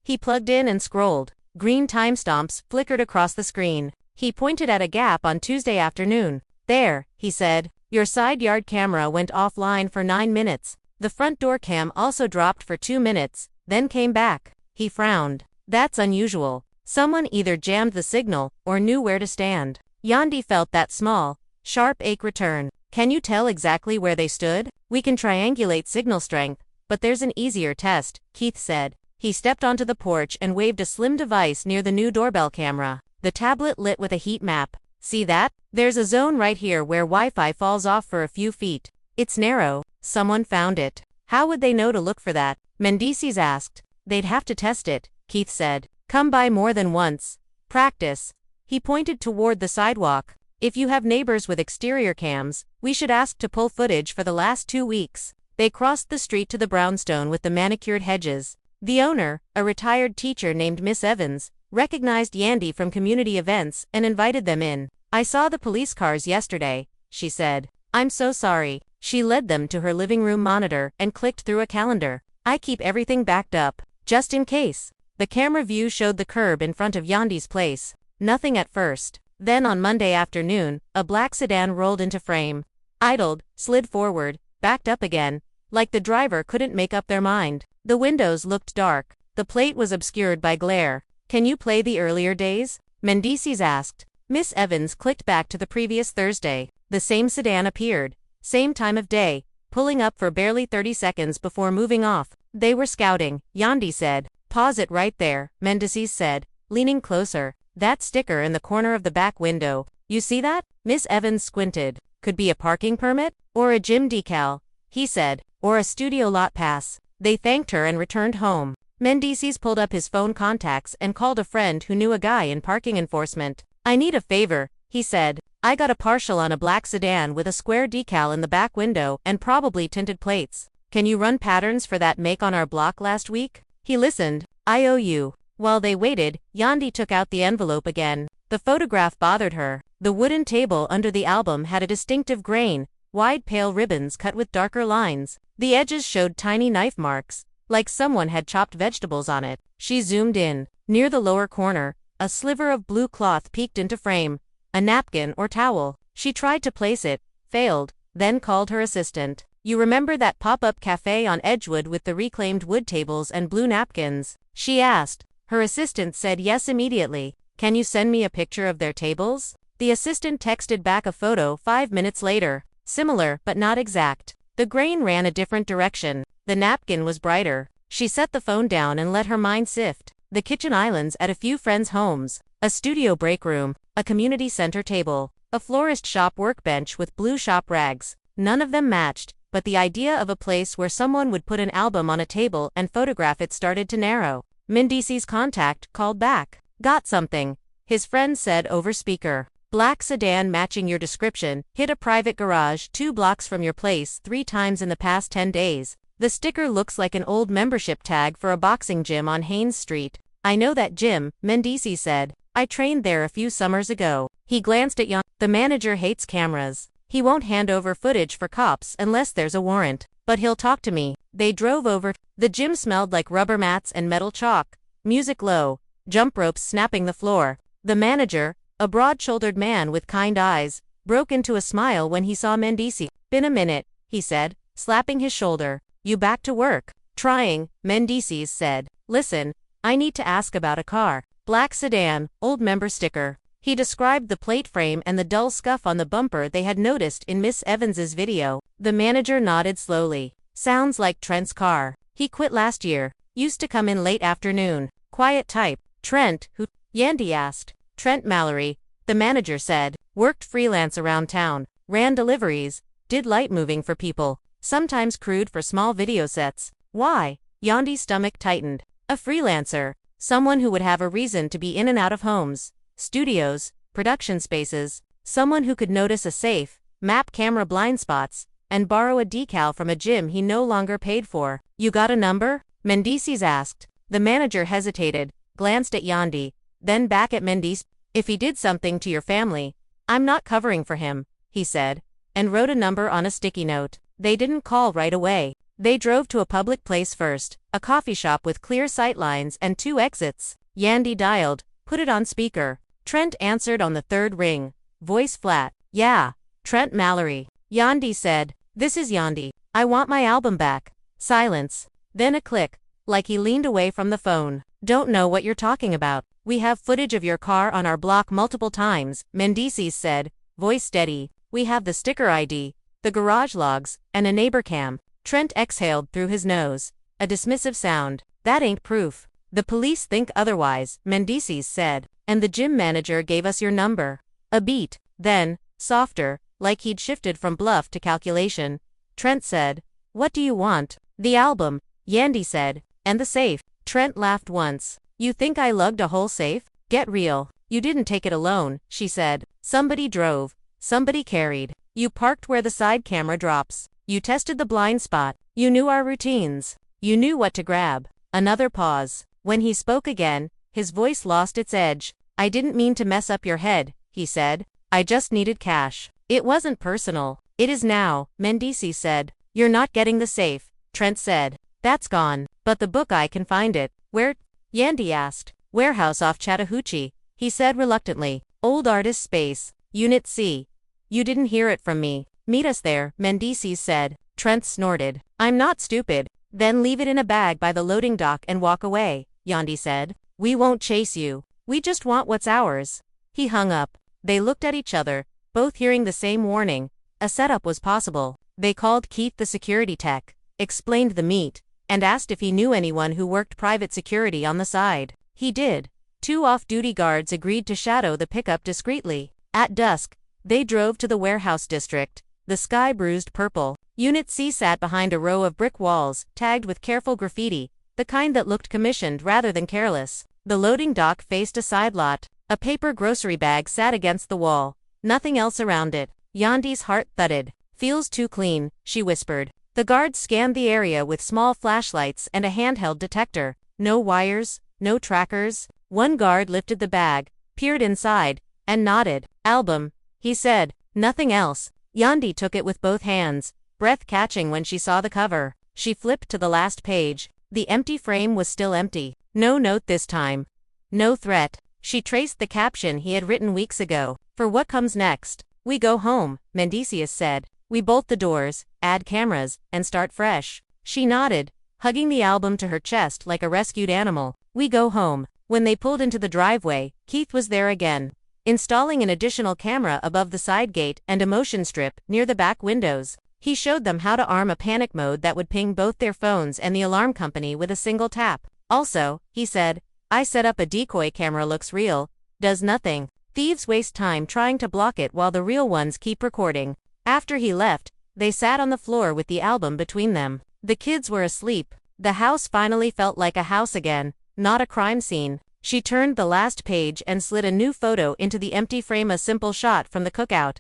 A: He plugged in and scrolled. Green timestamps flickered across the screen. He pointed at a gap on Tuesday afternoon. "There," he said. "Your side yard camera went offline for 9 minutes. The front door cam also dropped for 2 minutes, then came back." He frowned. "That's unusual. Someone either jammed the signal or knew where to stand." Yandy felt that small, sharp ache return. "Can you tell exactly where they stood? We can triangulate signal strength, but there's an easier test," Keith said. He stepped onto the porch and waved a slim device near the new doorbell camera. The tablet lit with a heat map. "See that? There's a zone right here where Wi-Fi falls off for a few feet. It's narrow. Someone found it." "How would they know to look for that?" Mendeecees asked. "They'd have to test it," Keith said. "Come by more than once. Practice." He pointed toward the sidewalk. "If you have neighbors with exterior cams, we should ask to pull footage for the last 2 weeks." They crossed the street to the brownstone with the manicured hedges. The owner, a retired teacher named Miss Evans, recognized Yandy from community events and invited them in. "I saw the police cars yesterday," she said. "I'm so sorry." She led them to her living room monitor and clicked through a calendar. "I keep everything backed up, just in case." The camera view showed the curb in front of Yandy's place. Nothing at first. Then on Monday afternoon, a black sedan rolled into frame. Idled, slid forward, backed up again, like the driver couldn't make up their mind. The windows looked dark. The plate was obscured by glare. "Can you play the earlier days?" Mendeecees asked. Miss Evans clicked back to the previous Thursday. The same sedan appeared. Same time of day, pulling up for barely 30 seconds before moving off. "They were scouting," Yandy said. "Pause it right there," Mendeecees said, leaning closer. "That sticker in the corner of the back window. You see that?" Miss Evans squinted. "Could be a parking permit, or a gym decal," he said, "or a studio lot pass." They thanked her and returned home. Mendeecees pulled up his phone contacts and called a friend who knew a guy in parking enforcement. "I need a favor," he said. "I got a partial on a black sedan with a square decal in the back window and probably tinted plates. Can you run patterns for that make on our block last week?" He listened. "I owe you." While they waited, Yandy took out the envelope again. The photograph bothered her. The wooden table under the album had a distinctive grain, wide pale ribbons cut with darker lines. The edges showed tiny knife marks, like someone had chopped vegetables on it. She zoomed in. Near the lower corner, a sliver of blue cloth peeked into frame. A napkin or towel. She tried to place it, failed, then called her assistant. "You remember that pop-up cafe on Edgewood with the reclaimed wood tables and blue napkins?" she asked. Her assistant said yes immediately. "Can you send me a picture of their tables?" The assistant texted back a photo 5 minutes later. Similar, but not exact. The grain ran a different direction. The napkin was brighter. She set the phone down and let her mind sift. The kitchen islands at a few friends' homes. A studio break room. A community center table. A florist shop workbench with blue shop rags. None of them matched, but the idea of a place where someone would put an album on a table and photograph it started to narrow. Mendeecees' contact called back. "Got something," his friend said over speaker. "Black sedan matching your description, hit a private garage 2 blocks from your place 3 times in the past 10 days. The sticker looks like an old membership tag for a boxing gym on Haynes Street." "I know that gym," Mendeecees said. "I trained there a few summers ago." He glanced at Yandy. "The manager hates cameras. He won't hand over footage for cops unless there's a warrant. But he'll talk to me." They drove over. The gym smelled like rubber mats and metal chalk. Music low. Jump ropes snapping the floor. The manager, a broad-shouldered man with kind eyes, broke into a smile when he saw Mendeecees. "Been a minute," he said, slapping his shoulder. "You back to work?" "Trying," Mendeecees said. "Listen, I need to ask about a car. Black sedan, old member sticker." He described the plate frame and the dull scuff on the bumper they had noticed in Miss Evans's video. The manager nodded slowly. "Sounds like Trent's car. He quit last year. Used to come in late afternoon. Quiet type." "Trent, who?" Yandy asked. "Trent Mallory," the manager said. "Worked freelance around town. Ran deliveries. Did light moving for people. Sometimes crewed for small video sets." "Why?" Yandy's stomach tightened. A freelancer. Someone who would have a reason to be in and out of homes. studios, production spaces, someone who could notice a safe, map camera blind spots, and borrow a decal from a gym he no longer paid for. "You got a number?" Mendeecees asked. The manager hesitated, glanced at Yandy, then back at Mendeecees. "If he did something to your family, I'm not covering for him," he said, and wrote a number on a sticky note. They didn't call right away. They drove to a public place first, a coffee shop with clear sightlines and 2 exits. Yandy dialed, put it on speaker. Trent answered on the 3rd ring, voice flat. "Yeah, Trent Mallory." Yandy said, "This is Yandy. I want my album back." Silence. Then a click, like he leaned away from the phone. "Don't know what you're talking about. We have footage of your car on our block multiple times," Mendeecees said, voice steady. "We have the sticker ID, the garage logs, and a neighbor cam." Trent exhaled through his nose, a dismissive sound. "That ain't proof." "The police think otherwise," Mendeecees said. "And the gym manager gave us your number." A beat. Then, softer, like he'd shifted from bluff to calculation, Trent said, "What do you want?" "The album," Yandy said, "and the safe." Trent laughed once. "You think I lugged a whole safe? Get real." "You didn't take it alone," she said. "Somebody drove. Somebody carried. You parked where the side camera drops. You tested the blind spot. You knew our routines. You knew what to grab." Another pause. When he spoke again, his voice lost its edge. "I didn't mean to mess up your head," he said. "I just needed cash." "It wasn't personal." "It is now," Mendeecees said. "You're not getting the safe," Trent said. "That's gone. But the book, I can find it." "Where?" Yandy asked. "Warehouse off Chattahoochee," he said reluctantly. "Old artist space. Unit C." "You didn't hear it from me." "Meet us there," Mendeecees said. Trent snorted. "I'm not stupid." "Then leave it in a bag by the loading dock and walk away," Yandy said. "We won't chase you. We just want what's ours." He hung up. They looked at each other, both hearing the same warning. A setup was possible. They called Keith the security tech, explained the meet, and asked if he knew anyone who worked private security on the side. He did. 2 off-duty guards agreed to shadow the pickup discreetly. At dusk, they drove to the warehouse district, the sky bruised purple. Unit C sat behind a row of brick walls, tagged with careful graffiti, the kind that looked commissioned rather than careless. The loading dock faced a side lot. A paper grocery bag sat against the wall. Nothing else around it. Yandy's heart thudded. "Feels too clean," she whispered. The guards scanned the area with small flashlights and a handheld detector. No wires, no trackers. One guard lifted the bag, peered inside, and nodded. "Album," he said. "Nothing else." Yandy took it with both hands, breath catching when she saw the cover. She flipped to the last page. The empty frame was still empty. No note this time. No threat. She traced the caption he had written weeks ago. "For what comes next, we go home," Mendeecees said. "We bolt the doors, add cameras, and start fresh." She nodded, hugging the album to her chest like a rescued animal. "We go home." When they pulled into the driveway, Keith was there again, installing an additional camera above the side gate and a motion strip near the back windows. He showed them how to arm a panic mode that would ping both their phones and the alarm company with a single tap. "Also," he said, "I set up a decoy camera, looks real, does nothing. Thieves waste time trying to block it while the real ones keep recording." After he left, they sat on the floor with the album between them. The kids were asleep. The house finally felt like a house again, not a crime scene. She turned the last page and slid a new photo into the empty frame, a simple shot from the cookout.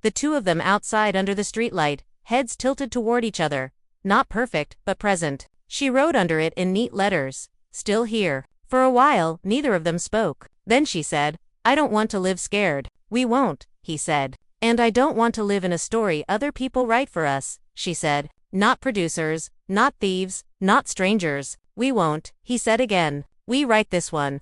A: The 2 of them outside under the streetlight, heads tilted toward each other. Not perfect, but present. She wrote under it in neat letters, "Still here." For a while, neither of them spoke. Then she said, "I don't want to live scared." "We won't," he said. "And I don't want to live in a story other people write for us," she said. "Not producers, not thieves, not strangers. We won't," he said again. "We write this one."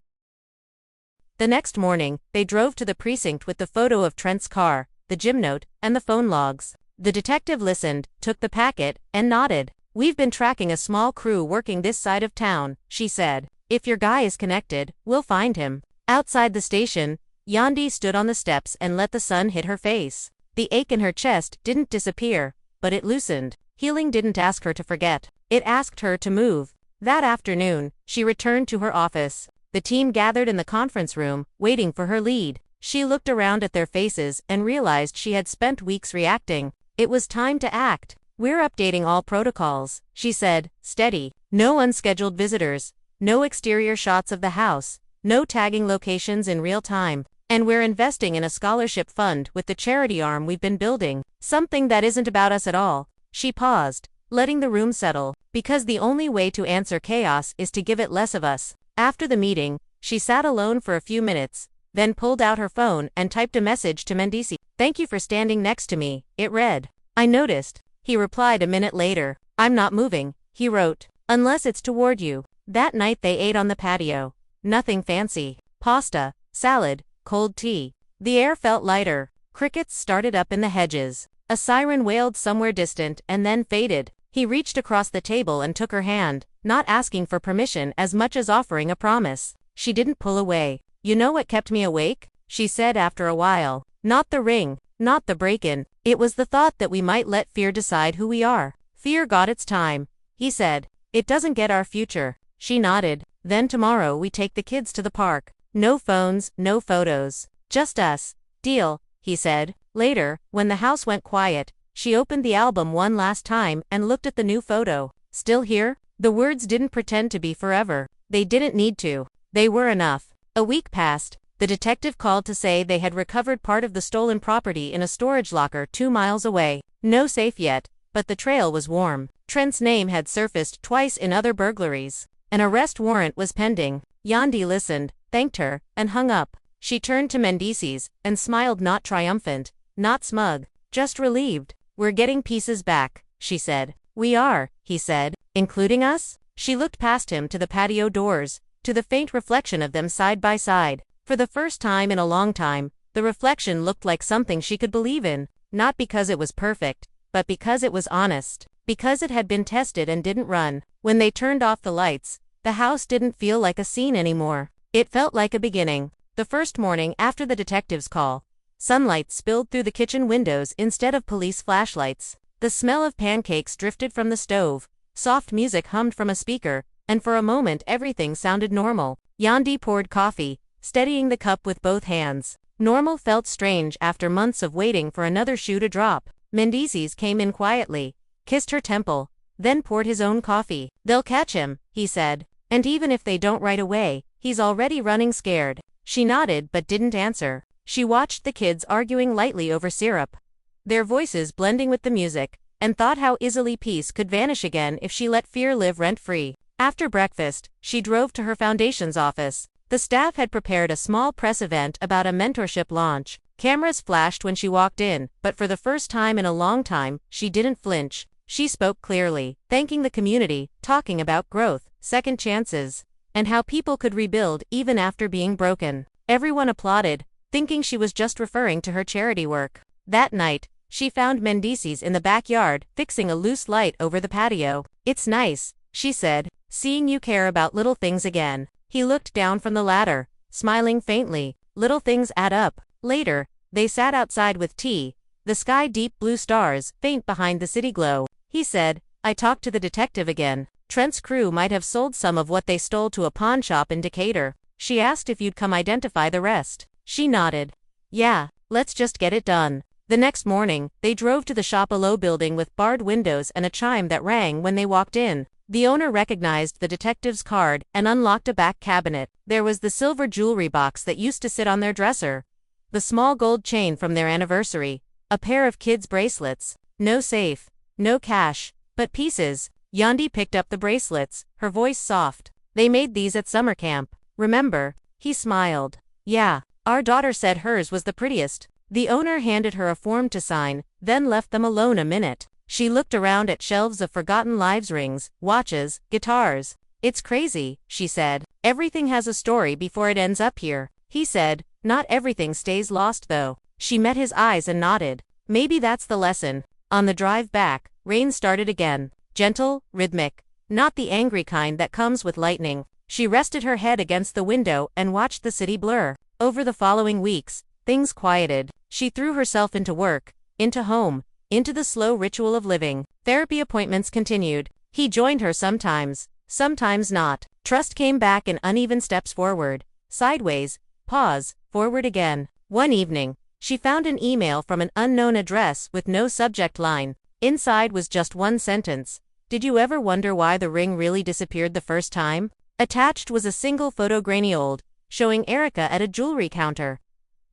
A: The next morning, they drove to the precinct with the photo of Trent's car, the gym note, and the phone logs. The detective listened, took the packet, and nodded. "We've been tracking a small crew working this side of town," she said. "If your guy is connected, we'll find him." Outside the station, Yandy stood on the steps and let the sun hit her face. The ache in her chest didn't disappear, but it loosened. Healing didn't ask her to forget. It asked her to move. That afternoon, she returned to her office. The team gathered in the conference room, waiting for her lead. She looked around at their faces and realized she had spent weeks reacting. It was time to act. "We're updating all protocols," she said, steady. "No unscheduled visitors. No exterior shots of the house. No tagging locations in real time. And we're investing in a scholarship fund with the charity arm we've been building. Something that isn't about us at all." She paused, letting the room settle, because the only way to answer chaos is to give it less of us. After the meeting, she sat alone for a few minutes, then pulled out her phone and typed a message to Mendeecees. "Thank you for standing next to me," it read. "I noticed," he replied a minute later. "I'm not moving," he wrote, "unless it's toward you." That night they ate on the patio. Nothing fancy. Pasta, salad, cold tea. The air felt lighter. Crickets started up in the hedges. A siren wailed somewhere distant and then faded. He reached across the table and took her hand, not asking for permission as much as offering a promise. She didn't pull away. "You know what kept me awake?" she said after a while. "Not the ring, not the break-in. It was the thought that we might let fear decide who we are." "Fear got its time," he said. "It doesn't get our future." She nodded. "Then tomorrow we take the kids to the park. No phones, no photos. Just us. Deal," he said. Later, when the house went quiet, she opened the album one last time and looked at the new photo. Still here? The words didn't pretend to be forever. They didn't need to. They were enough. A week passed. The detective called to say they had recovered part of the stolen property in a storage locker 2 miles away. No safe yet, but the trail was warm. Trent's name had surfaced twice in other burglaries. An arrest warrant was pending. Yandy listened, thanked her, and hung up. She turned to Mendeecees and smiled, not triumphant, not smug, just relieved. "We're getting pieces back," she said. "We are," he said. "Including us?" She looked past him to the patio doors, to the faint reflection of them side by side. For the first time in a long time, the reflection looked like something she could believe in, not because it was perfect, but because it was honest, because it had been tested and didn't run. When they turned off the lights, the house didn't feel like a scene anymore. It felt like a beginning. The first morning after the detective's call, sunlight spilled through the kitchen windows instead of police flashlights. The smell of pancakes drifted from the stove, soft music hummed from a speaker, and for a moment everything sounded normal. Yandy poured coffee, steadying the cup with both hands. Normal felt strange after months of waiting for another shoe to drop. Mendeecees came in quietly, kissed her temple, then poured his own coffee. "They'll catch him," he said. "And even if they don't right away, he's already running scared." She nodded but didn't answer. She watched the kids arguing lightly over syrup, their voices blending with the music, and thought how easily peace could vanish again if she let fear live rent-free. After breakfast, she drove to her foundation's office. The staff had prepared a small press event about a mentorship launch. Cameras flashed when she walked in, but for the first time in a long time, she didn't flinch. She spoke clearly, thanking the community, talking about growth, second chances, and how people could rebuild even after being broken. Everyone applauded, thinking she was just referring to her charity work. That night, she found Mendeecees in the backyard, fixing a loose light over the patio. "It's nice," she said, "seeing you care about little things again." He looked down from the ladder, smiling faintly. Little things add up. Later, they sat outside with tea, the sky deep blue stars, faint behind the city glow. He said, "I talked to the detective again. Trent's crew might have sold some of what they stole to a pawn shop in Decatur. She asked if you'd come identify the rest." She nodded. "Yeah, let's just get it done." The next morning, they drove to the shop, a low building with barred windows and a chime that rang when they walked in. The owner recognized the detective's card and unlocked a back cabinet. There was the silver jewelry box that used to sit on their dresser, the small gold chain from their anniversary, a pair of kids' bracelets. No safe, no cash, but pieces. Yandy picked up the bracelets, her voice soft. "They made these at summer camp, remember?" He smiled. "Yeah, our daughter said hers was the prettiest." The owner handed her a form to sign, then left them alone a minute. She looked around at shelves of forgotten lives, rings, watches, guitars. "It's crazy," she said. "Everything has a story before it ends up here." He said, "Not everything stays lost though." She met his eyes and nodded. Maybe that's the lesson. On the drive back, rain started again. Gentle, rhythmic. Not the angry kind that comes with lightning. She rested her head against the window and watched the city blur. Over the following weeks, things quieted. She threw herself into work, into home, into the slow ritual of living. Therapy appointments continued. He joined her sometimes, sometimes not. Trust came back in uneven steps, forward, sideways, pause, forward again. One evening, she found an email from an unknown address with no subject line. Inside was just one sentence. "Did you ever wonder why the ring really disappeared the first time?" Attached was a single photo, grainy old, showing Erica at a jewelry counter.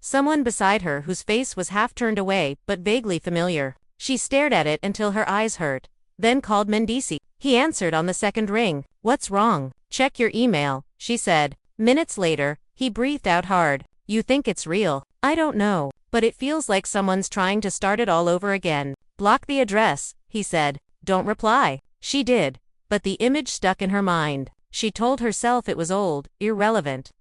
A: someone beside her whose face was half turned away but vaguely familiar. She stared at it until her eyes hurt, then called Mendeecees. He answered on the second ring. "What's wrong?" "Check your email," she said. Minutes later, he breathed out hard. "You think it's real?" "I don't know, but it feels like someone's trying to start it all over again." "Block the address," he said. "Don't reply." She did, but the image stuck in her mind. She told herself it was old, irrelevant.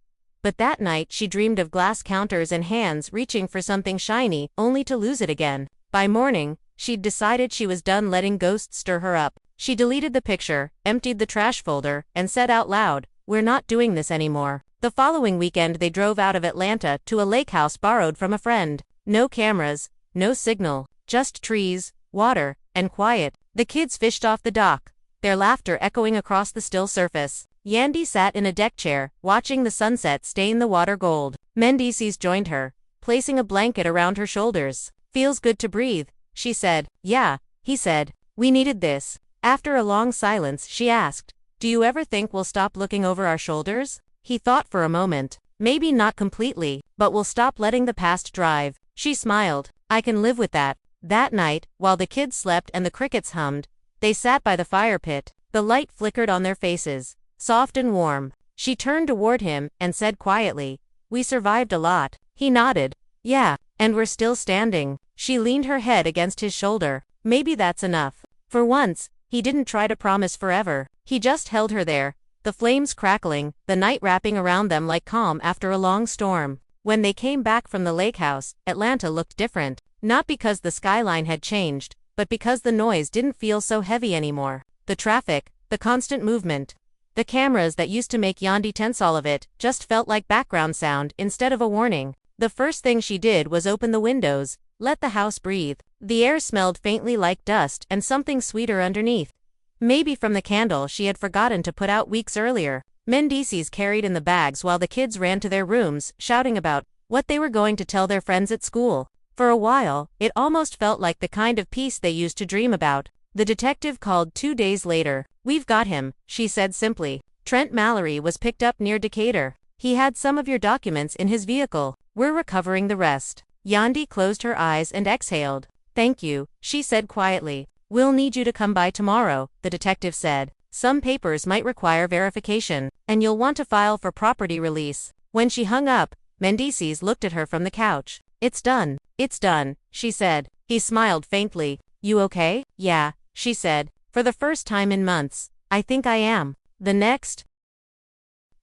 A: But that night she dreamed of glass counters and hands reaching for something shiny, only to lose it again. By morning, she'd decided she was done letting ghosts stir her up. She deleted the picture, emptied the trash folder, and said out loud, "We're not doing this anymore." The following weekend they drove out of Atlanta to a lake house borrowed from a friend. No cameras, no signal, just trees, water, and quiet. The kids fished off the dock, their laughter echoing across the still surface. Yandy sat in a deck chair, watching the sunset stain the water gold. Mendeecees joined her, placing a blanket around her shoulders. "Feels good to breathe," she said. "Yeah," he said. "We needed this." After a long silence, she asked, "Do you ever think we'll stop looking over our shoulders?" He thought for a moment. "Maybe not completely, but we'll stop letting the past drive." She smiled. "I can live with that." That night, while the kids slept and the crickets hummed, they sat by the fire pit. The light flickered on their faces, soft and warm. She turned toward him and said quietly, "We survived a lot." He nodded. "Yeah, and we're still standing." She leaned her head against his shoulder. Maybe that's enough. For once, he didn't try to promise forever. He just held her there, the flames crackling, the night wrapping around them like calm after a long storm. When they came back from the lake house, Atlanta looked different. Not because the skyline had changed, but because the noise didn't feel so heavy anymore. The traffic, the constant movement, the cameras that used to make Yandy tense, all of it just felt like background sound instead of a warning. The first thing she did was open the windows, let the house breathe. The air smelled faintly like dust and something sweeter underneath. Maybe from the candle she had forgotten to put out weeks earlier. Mendeecees carried in the bags while the kids ran to their rooms, shouting about what they were going to tell their friends at school. For a while, it almost felt like the kind of peace they used to dream about. The detective called 2 days later. "We've got him," she said simply. "Trent Mallory was picked up near Decatur. He had some of your documents in his vehicle. We're recovering the rest." Yandy closed her eyes and exhaled. "Thank you," she said quietly. "We'll need you to come by tomorrow," the detective said. "Some papers might require verification, and you'll want to file for property release." When she hung up, Mendeecees looked at her from the couch. "It's done. It's done," she said. He smiled faintly. "You okay?" "Yeah," she said. "For the first time in months, I think I am." The next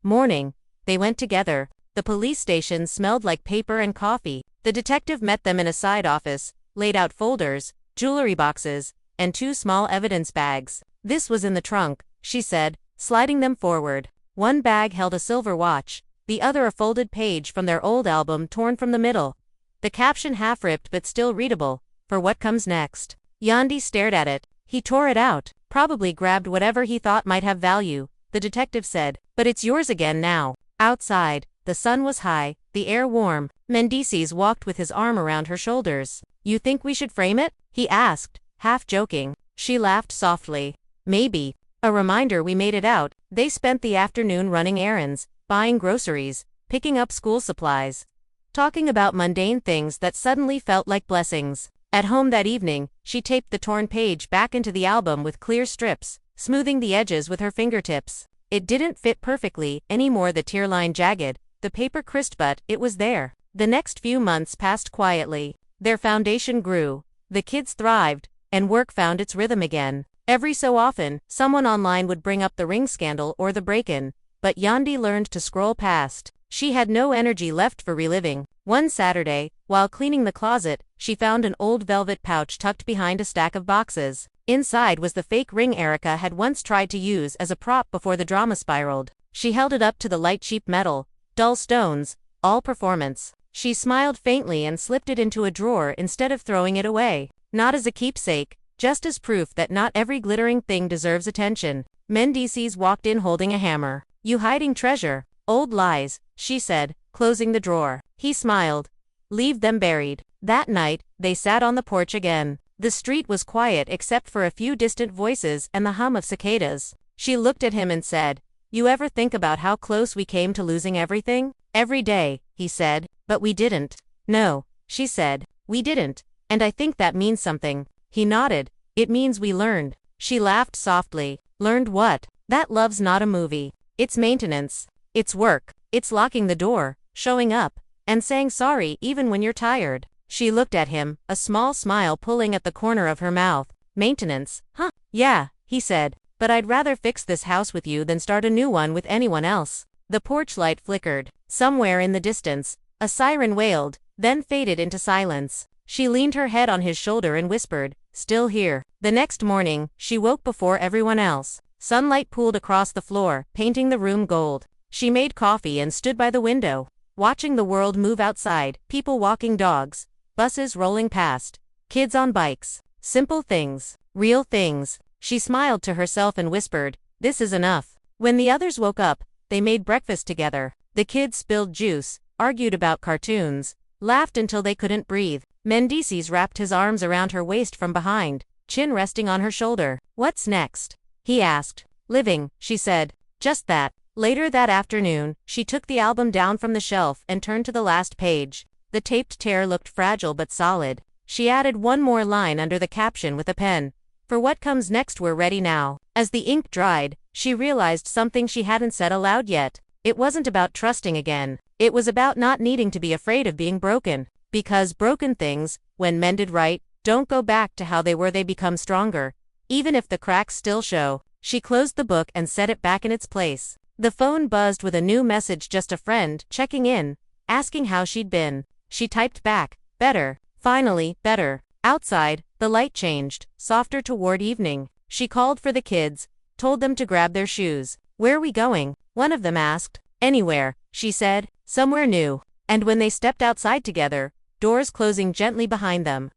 A: morning, they went together. The police station smelled like paper and coffee. The detective met them in a side office, laid out folders, jewelry boxes, and 2 small evidence bags. "This was in the trunk," she said, sliding them forward. One bag held a silver watch, the other a folded page from their old album torn from the middle. The caption half-ripped but still readable, "For what comes next." Yandy stared at it. He tore it out, probably grabbed whatever he thought might have value, the detective said. "But it's yours again now." Outside, the sun was high, the air warm. Mendeecees walked with his arm around her shoulders. "You think we should frame it?" he asked, half joking. She laughed softly. "Maybe. A reminder we made it out." They spent the afternoon running errands, buying groceries, picking up school supplies, talking about mundane things that suddenly felt like blessings. At home that evening, she taped the torn page back into the album with clear strips, smoothing the edges with her fingertips. It didn't fit perfectly, any more the tear-line jagged, the paper crisp, but it was there. The next few months passed quietly. Their foundation grew, the kids thrived, and work found its rhythm again. Every so often, someone online would bring up the ring scandal or the break-in, but Yandy learned to scroll past. She had no energy left for reliving. One Saturday, while cleaning the closet, she found an old velvet pouch tucked behind a stack of boxes. Inside was the fake ring Erica had once tried to use as a prop before the drama spiraled. She held it up to the light, cheap metal, dull stones, all performance. She smiled faintly and slipped it into a drawer instead of throwing it away. Not as a keepsake, just as proof that not every glittering thing deserves attention. Mendeecees walked in holding a hammer. "You hiding treasure." "Old lies," she said, closing the drawer. He smiled. "Leave them buried." That night, they sat on the porch again. The street was quiet except for a few distant voices and the hum of cicadas. She looked at him and said, "You ever think about how close we came to losing everything?" "Every day," he said, "but we didn't." No, she said. We didn't. And I think that means something. He nodded. It means we learned. She laughed softly. Learned what? That love's not a movie. It's maintenance. It's work. It's locking the door, showing up, and saying sorry even when you're tired. She looked at him, a small smile pulling at the corner of her mouth. Maintenance, huh? Yeah, he said. But I'd rather fix this house with you than start a new one with anyone else. The porch light flickered. Somewhere in the distance, a siren wailed, then faded into silence. She leaned her head on his shoulder and whispered, "Still here." The next morning, she woke before everyone else. Sunlight pooled across the floor, painting the room gold. She made coffee and stood by the window, watching the world move outside, people walking dogs, buses rolling past, kids on bikes. Simple things, real things. She smiled to herself and whispered, "This is enough." When the others woke up, they made breakfast together. The kids spilled juice, argued about cartoons, laughed until they couldn't breathe. Mendeecees wrapped his arms around her waist from behind, chin resting on her shoulder. "What's next?" he asked. "Living," she said. Just that. Later that afternoon, she took the album down from the shelf and turned to the last page. The taped tear looked fragile but solid. She added one more line under the caption with a pen. "For what comes next, we're ready now." As the ink dried, she realized something she hadn't said aloud yet. It wasn't about trusting again. It was about not needing to be afraid of being broken. Because broken things, when mended right, don't go back to how they were, they become stronger. Even if the cracks still show. She closed the book and set it back in its place. The phone buzzed with a new message, just a friend, checking in, asking how she'd been. She typed back, "Better." Finally, better. Outside, the light changed, softer toward evening. She called for the kids, told them to grab their shoes. "Where are we going?" one of them asked. "Anywhere," she said, "somewhere new." And when they stepped outside together, doors closing gently behind them,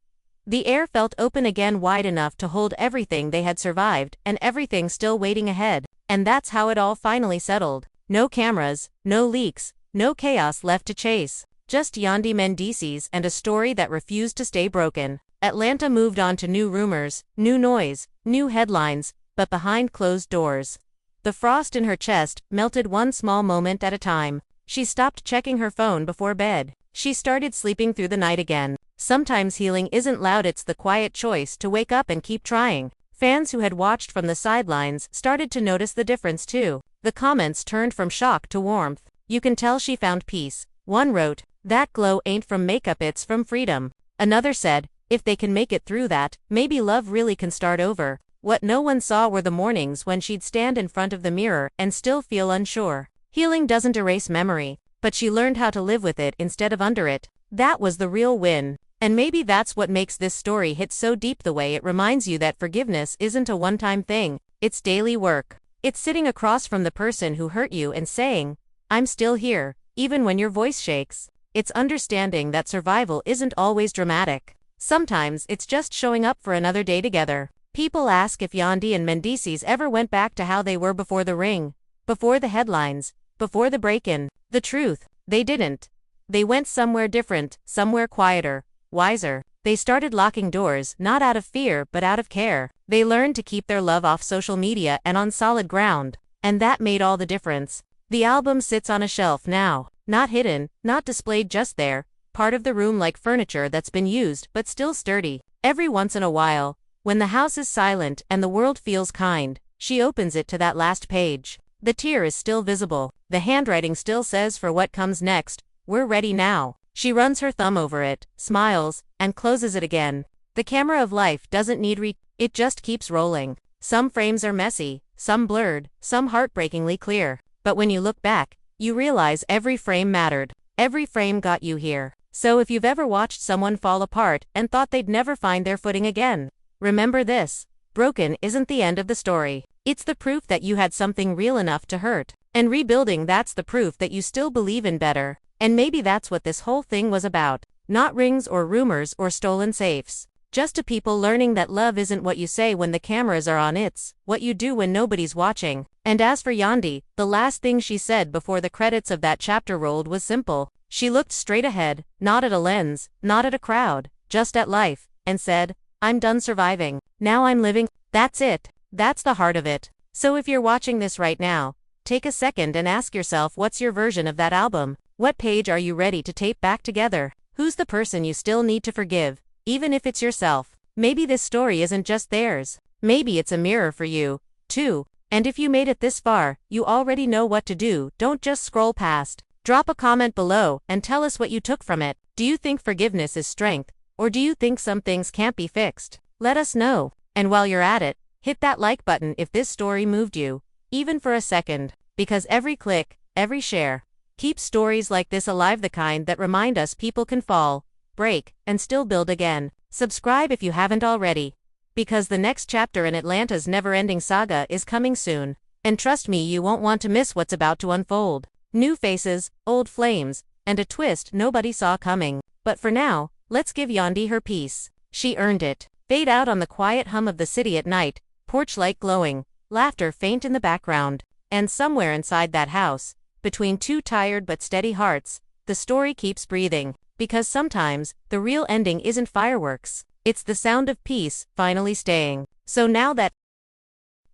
A: the air felt open again, wide enough to hold everything they had survived and everything still waiting ahead. And that's how it all finally settled. No cameras, no leaks, no chaos left to chase. Just Yandy Mendeecees and a story that refused to stay broken. Atlanta moved on to new rumors, new noise, new headlines, but behind closed doors. The frost in her chest melted one small moment at a time. She stopped checking her phone before bed. She started sleeping through the night again. Sometimes healing isn't loud, it's the quiet choice to wake up and keep trying. Fans who had watched from the sidelines started to notice the difference too. The comments turned from shock to warmth. "You can tell she found peace." One wrote, "That glow ain't from makeup, it's from freedom." Another said, "If they can make it through that, maybe love really can start over." What no one saw were the mornings when she'd stand in front of the mirror and still feel unsure. Healing doesn't erase memory, but she learned how to live with it instead of under it. That was the real win. And maybe that's what makes this story hit so deep, the way it reminds you that forgiveness isn't a one-time thing, it's daily work. It's sitting across from the person who hurt you and saying, "I'm still here," even when your voice shakes. It's understanding that survival isn't always dramatic. Sometimes it's just showing up for another day together. People ask if Yandy and Mendeecees ever went back to how they were before the ring, before the headlines, before the break-in. The truth, they didn't. They went somewhere different, somewhere quieter, wiser. They started locking doors, not out of fear but out of care. They learned to keep their love off social media and on solid ground. And that made all the difference. The album sits on a shelf now. Not hidden, not displayed, just there, part of the room, like furniture that's been used but still sturdy. Every once in a while, when the house is silent and the world feels kind, she opens it to that last page. The tear is still visible. The handwriting still says, "For what comes next, we're ready now." She runs her thumb over it, smiles, and closes it again. The camera of life doesn't need it just keeps rolling. Some frames are messy, some blurred, some heartbreakingly clear. But when you look back, you realize every frame mattered. Every frame got you here. So if you've ever watched someone fall apart and thought they'd never find their footing again, remember this: broken isn't the end of the story. It's the proof that you had something real enough to hurt. And rebuilding, that's the proof that you still believe in better. And maybe that's what this whole thing was about. Not rings or rumors or stolen safes. Just a people learning that love isn't what you say when the cameras are on, it's what you do when nobody's watching. And as for Yandy, the last thing she said before the credits of that chapter rolled was simple. She looked straight ahead, not at a lens, not at a crowd, just at life, and said, "I'm done surviving. Now I'm living." That's it. That's the heart of it. So if you're watching this right now, take a second and ask yourself, what's your version of that album? What page are you ready to tape back together? Who's the person you still need to forgive, even if it's yourself? Maybe this story isn't just theirs. Maybe it's a mirror for you, too. And if you made it this far, you already know what to do. Don't just scroll past. Drop a comment below and tell us what you took from it. Do you think forgiveness is strength, or do you think some things can't be fixed? Let us know. And while you're at it, hit that like button if this story moved you, even for a second, because every click, every share, keeps stories like this alive, the kind that remind us people can fall, break, and still build again. Subscribe if you haven't already, because the next chapter in Atlanta's never-ending saga is coming soon. And trust me, you won't want to miss what's about to unfold. New faces, old flames, and a twist nobody saw coming. But for now, let's give Yandy her peace. She earned it. Fade out on the quiet hum of the city at night, porch light glowing, laughter faint in the background. And somewhere inside that house, between two tired but steady hearts, the story keeps breathing. Because sometimes, the real ending isn't fireworks. It's the sound of peace, finally staying. So now that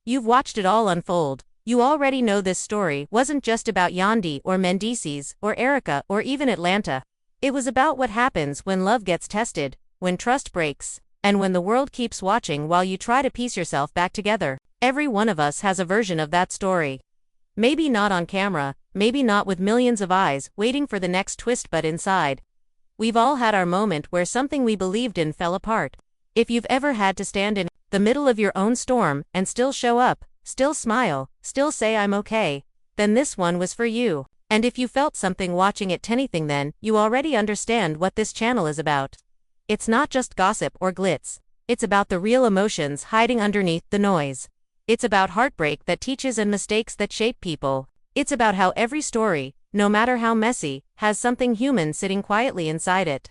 A: you've watched it all unfold, you already know this story wasn't just about Yandy or Mendeecees or Erica or even Atlanta. It was about what happens when love gets tested, when trust breaks, and when the world keeps watching while you try to piece yourself back together. Every one of us has a version of that story. Maybe not on camera, maybe not with millions of eyes waiting for the next twist, but inside, we've all had our moment where something we believed in fell apart. If you've ever had to stand in the middle of your own storm and still show up, still smile, still say I'm okay, then this one was for you. And if you felt something watching it, anything, then you already understand what this channel is about. It's not just gossip or glitz. It's about the real emotions hiding underneath the noise. It's about heartbreak that teaches and mistakes that shape people. It's about how every story, no matter how messy, has something human sitting quietly inside it.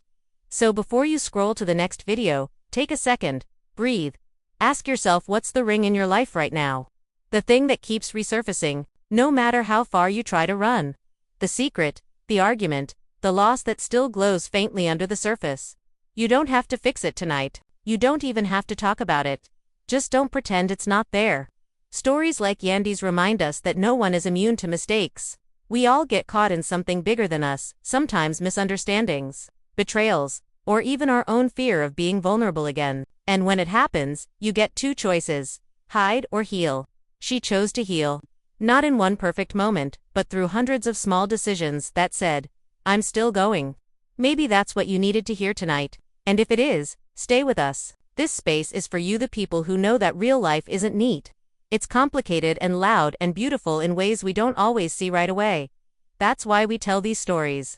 A: So before you scroll to the next video, take a second, breathe. Ask yourself, what's the ring in your life right now? The thing that keeps resurfacing, no matter how far you try to run. The secret, the argument, the loss that still glows faintly under the surface. You don't have to fix it tonight. You don't even have to talk about it. Just don't pretend it's not there. Stories like Yandy's remind us that no one is immune to mistakes. We all get caught in something bigger than us, sometimes misunderstandings, betrayals, or even our own fear of being vulnerable again. And when it happens, you get two choices: hide or heal. She chose to heal. Not in one perfect moment, but through hundreds of small decisions that said, I'm still going. Maybe that's what you needed to hear tonight. And if it is, stay with us. This space is for you, the people who know that real life isn't neat. It's complicated and loud and beautiful in ways we don't always see right away. That's why we tell these stories.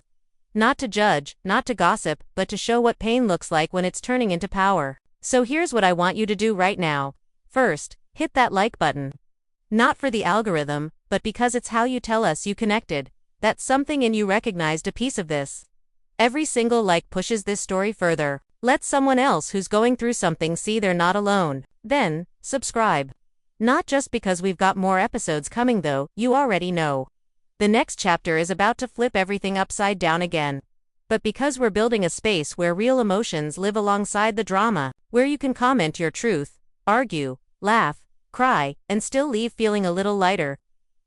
A: Not to judge, not to gossip, but to show what pain looks like when it's turning into power. So here's what I want you to do right now. First, hit that like button. Not for the algorithm, but because it's how you tell us you connected, that something in you recognized a piece of this. Every single like pushes this story further. Let someone else who's going through something see they're not alone. Then, subscribe. Not just because we've got more episodes coming though, you already know. The next chapter is about to flip everything upside down again. But because we're building a space where real emotions live alongside the drama, where you can comment your truth, argue, laugh, cry, and still leave feeling a little lighter.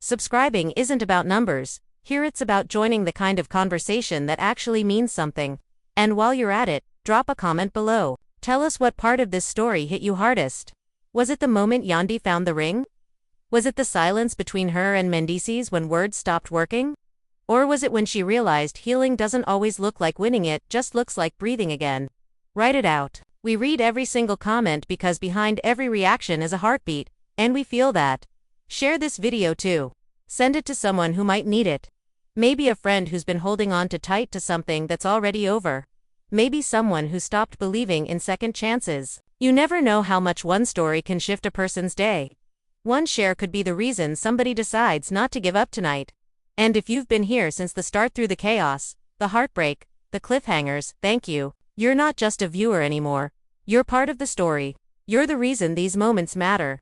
A: Subscribing isn't about numbers. Here it's about joining the kind of conversation that actually means something. And while you're at it, drop a comment below. Tell us what part of this story hit you hardest. Was it the moment Yandy found the ring? Was it the silence between her and Mendeecees when words stopped working? Or was it when she realized healing doesn't always look like winning, it just looks like breathing again? Write it out. We read every single comment because behind every reaction is a heartbeat, and we feel that. Share this video too. Send it to someone who might need it. Maybe a friend who's been holding on too tight to something that's already over. Maybe someone who stopped believing in second chances. You never know how much one story can shift a person's day. One share could be the reason somebody decides not to give up tonight. And if you've been here since the start, through the chaos, the heartbreak, the cliffhangers, thank you. You're not just a viewer anymore. You're part of the story. You're the reason these moments matter.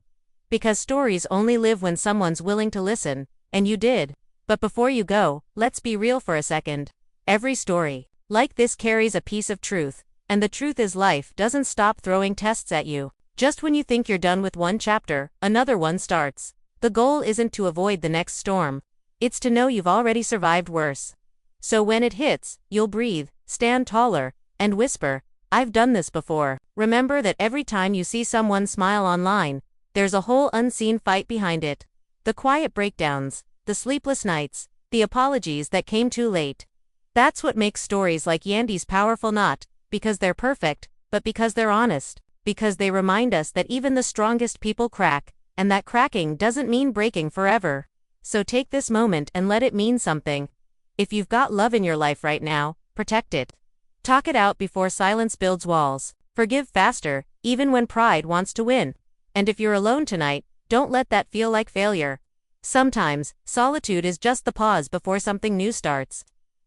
A: Because stories only live when someone's willing to listen, and you did. But before you go, let's be real for a second. Every story like this carries a piece of truth, and the truth is life doesn't stop throwing tests at you. Just when you think you're done with one chapter, another one starts. The goal isn't to avoid the next storm. It's to know you've already survived worse. So when it hits, you'll breathe, stand taller, and whisper, "I've done this before." Remember that every time you see someone smile online, there's a whole unseen fight behind it. The quiet breakdowns, the sleepless nights, the apologies that came too late. That's what makes stories like Yandy's powerful, not because they're perfect, but because they're honest, because they remind us that even the strongest people crack, and that cracking doesn't mean breaking forever. So take this moment and let it mean something. If you've got love in your life right now, protect it. Talk it out before silence builds walls. Forgive faster, even when pride wants to win. And if you're alone tonight, don't let that feel like failure. Sometimes, solitude is just the pause before something new starts.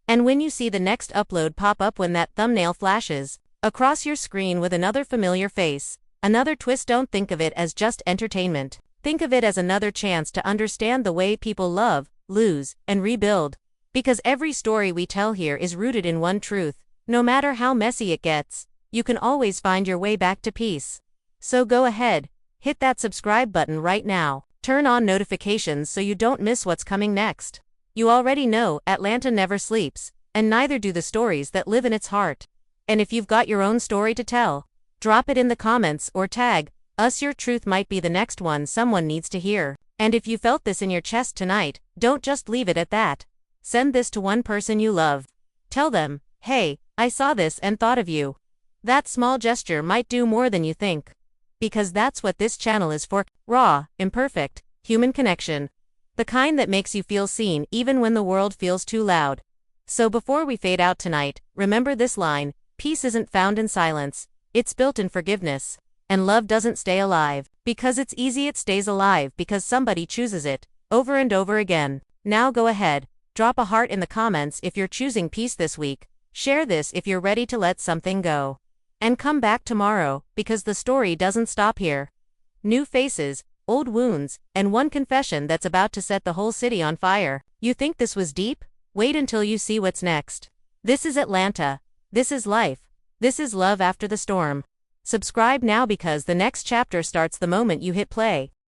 A: And when you see the next upload pop up, when that thumbnail flashes across your screen with another familiar face, another twist, don't think of it as just entertainment. Think of it as another chance to understand the way people love, lose, and rebuild. Because every story we tell here is rooted in one truth: no matter how messy it gets, you can always find your way back to peace. So go ahead, hit that subscribe button right now. Turn on notifications so you don't miss what's coming next. You already know, Atlanta never sleeps, and neither do the stories that live in its heart. And if you've got your own story to tell, drop it in the comments or tag us. Your truth might be the next one someone needs to hear. And if you felt this in your chest tonight, don't just leave it at that. Send this to one person you love. Tell them, "Hey, I saw this and thought of you." That small gesture might do more than you think. Because that's what this channel is for: raw, imperfect, human connection. The kind that makes you feel seen even when the world feels too loud. So before we fade out tonight, remember this line: peace isn't found in silence, it's built in forgiveness. And love doesn't stay alive because it's easy, it stays alive because somebody chooses it, over and over again. Now go ahead, drop a heart in the comments if you're choosing peace this week. Share this if you're ready to let something go. And come back tomorrow, because the story doesn't stop here. New faces, old wounds, and one confession that's about to set the whole city on fire. You think this was deep? Wait until you see what's next. This is Atlanta. This is life. This is love after the storm. Subscribe now because the next chapter starts the moment you hit play.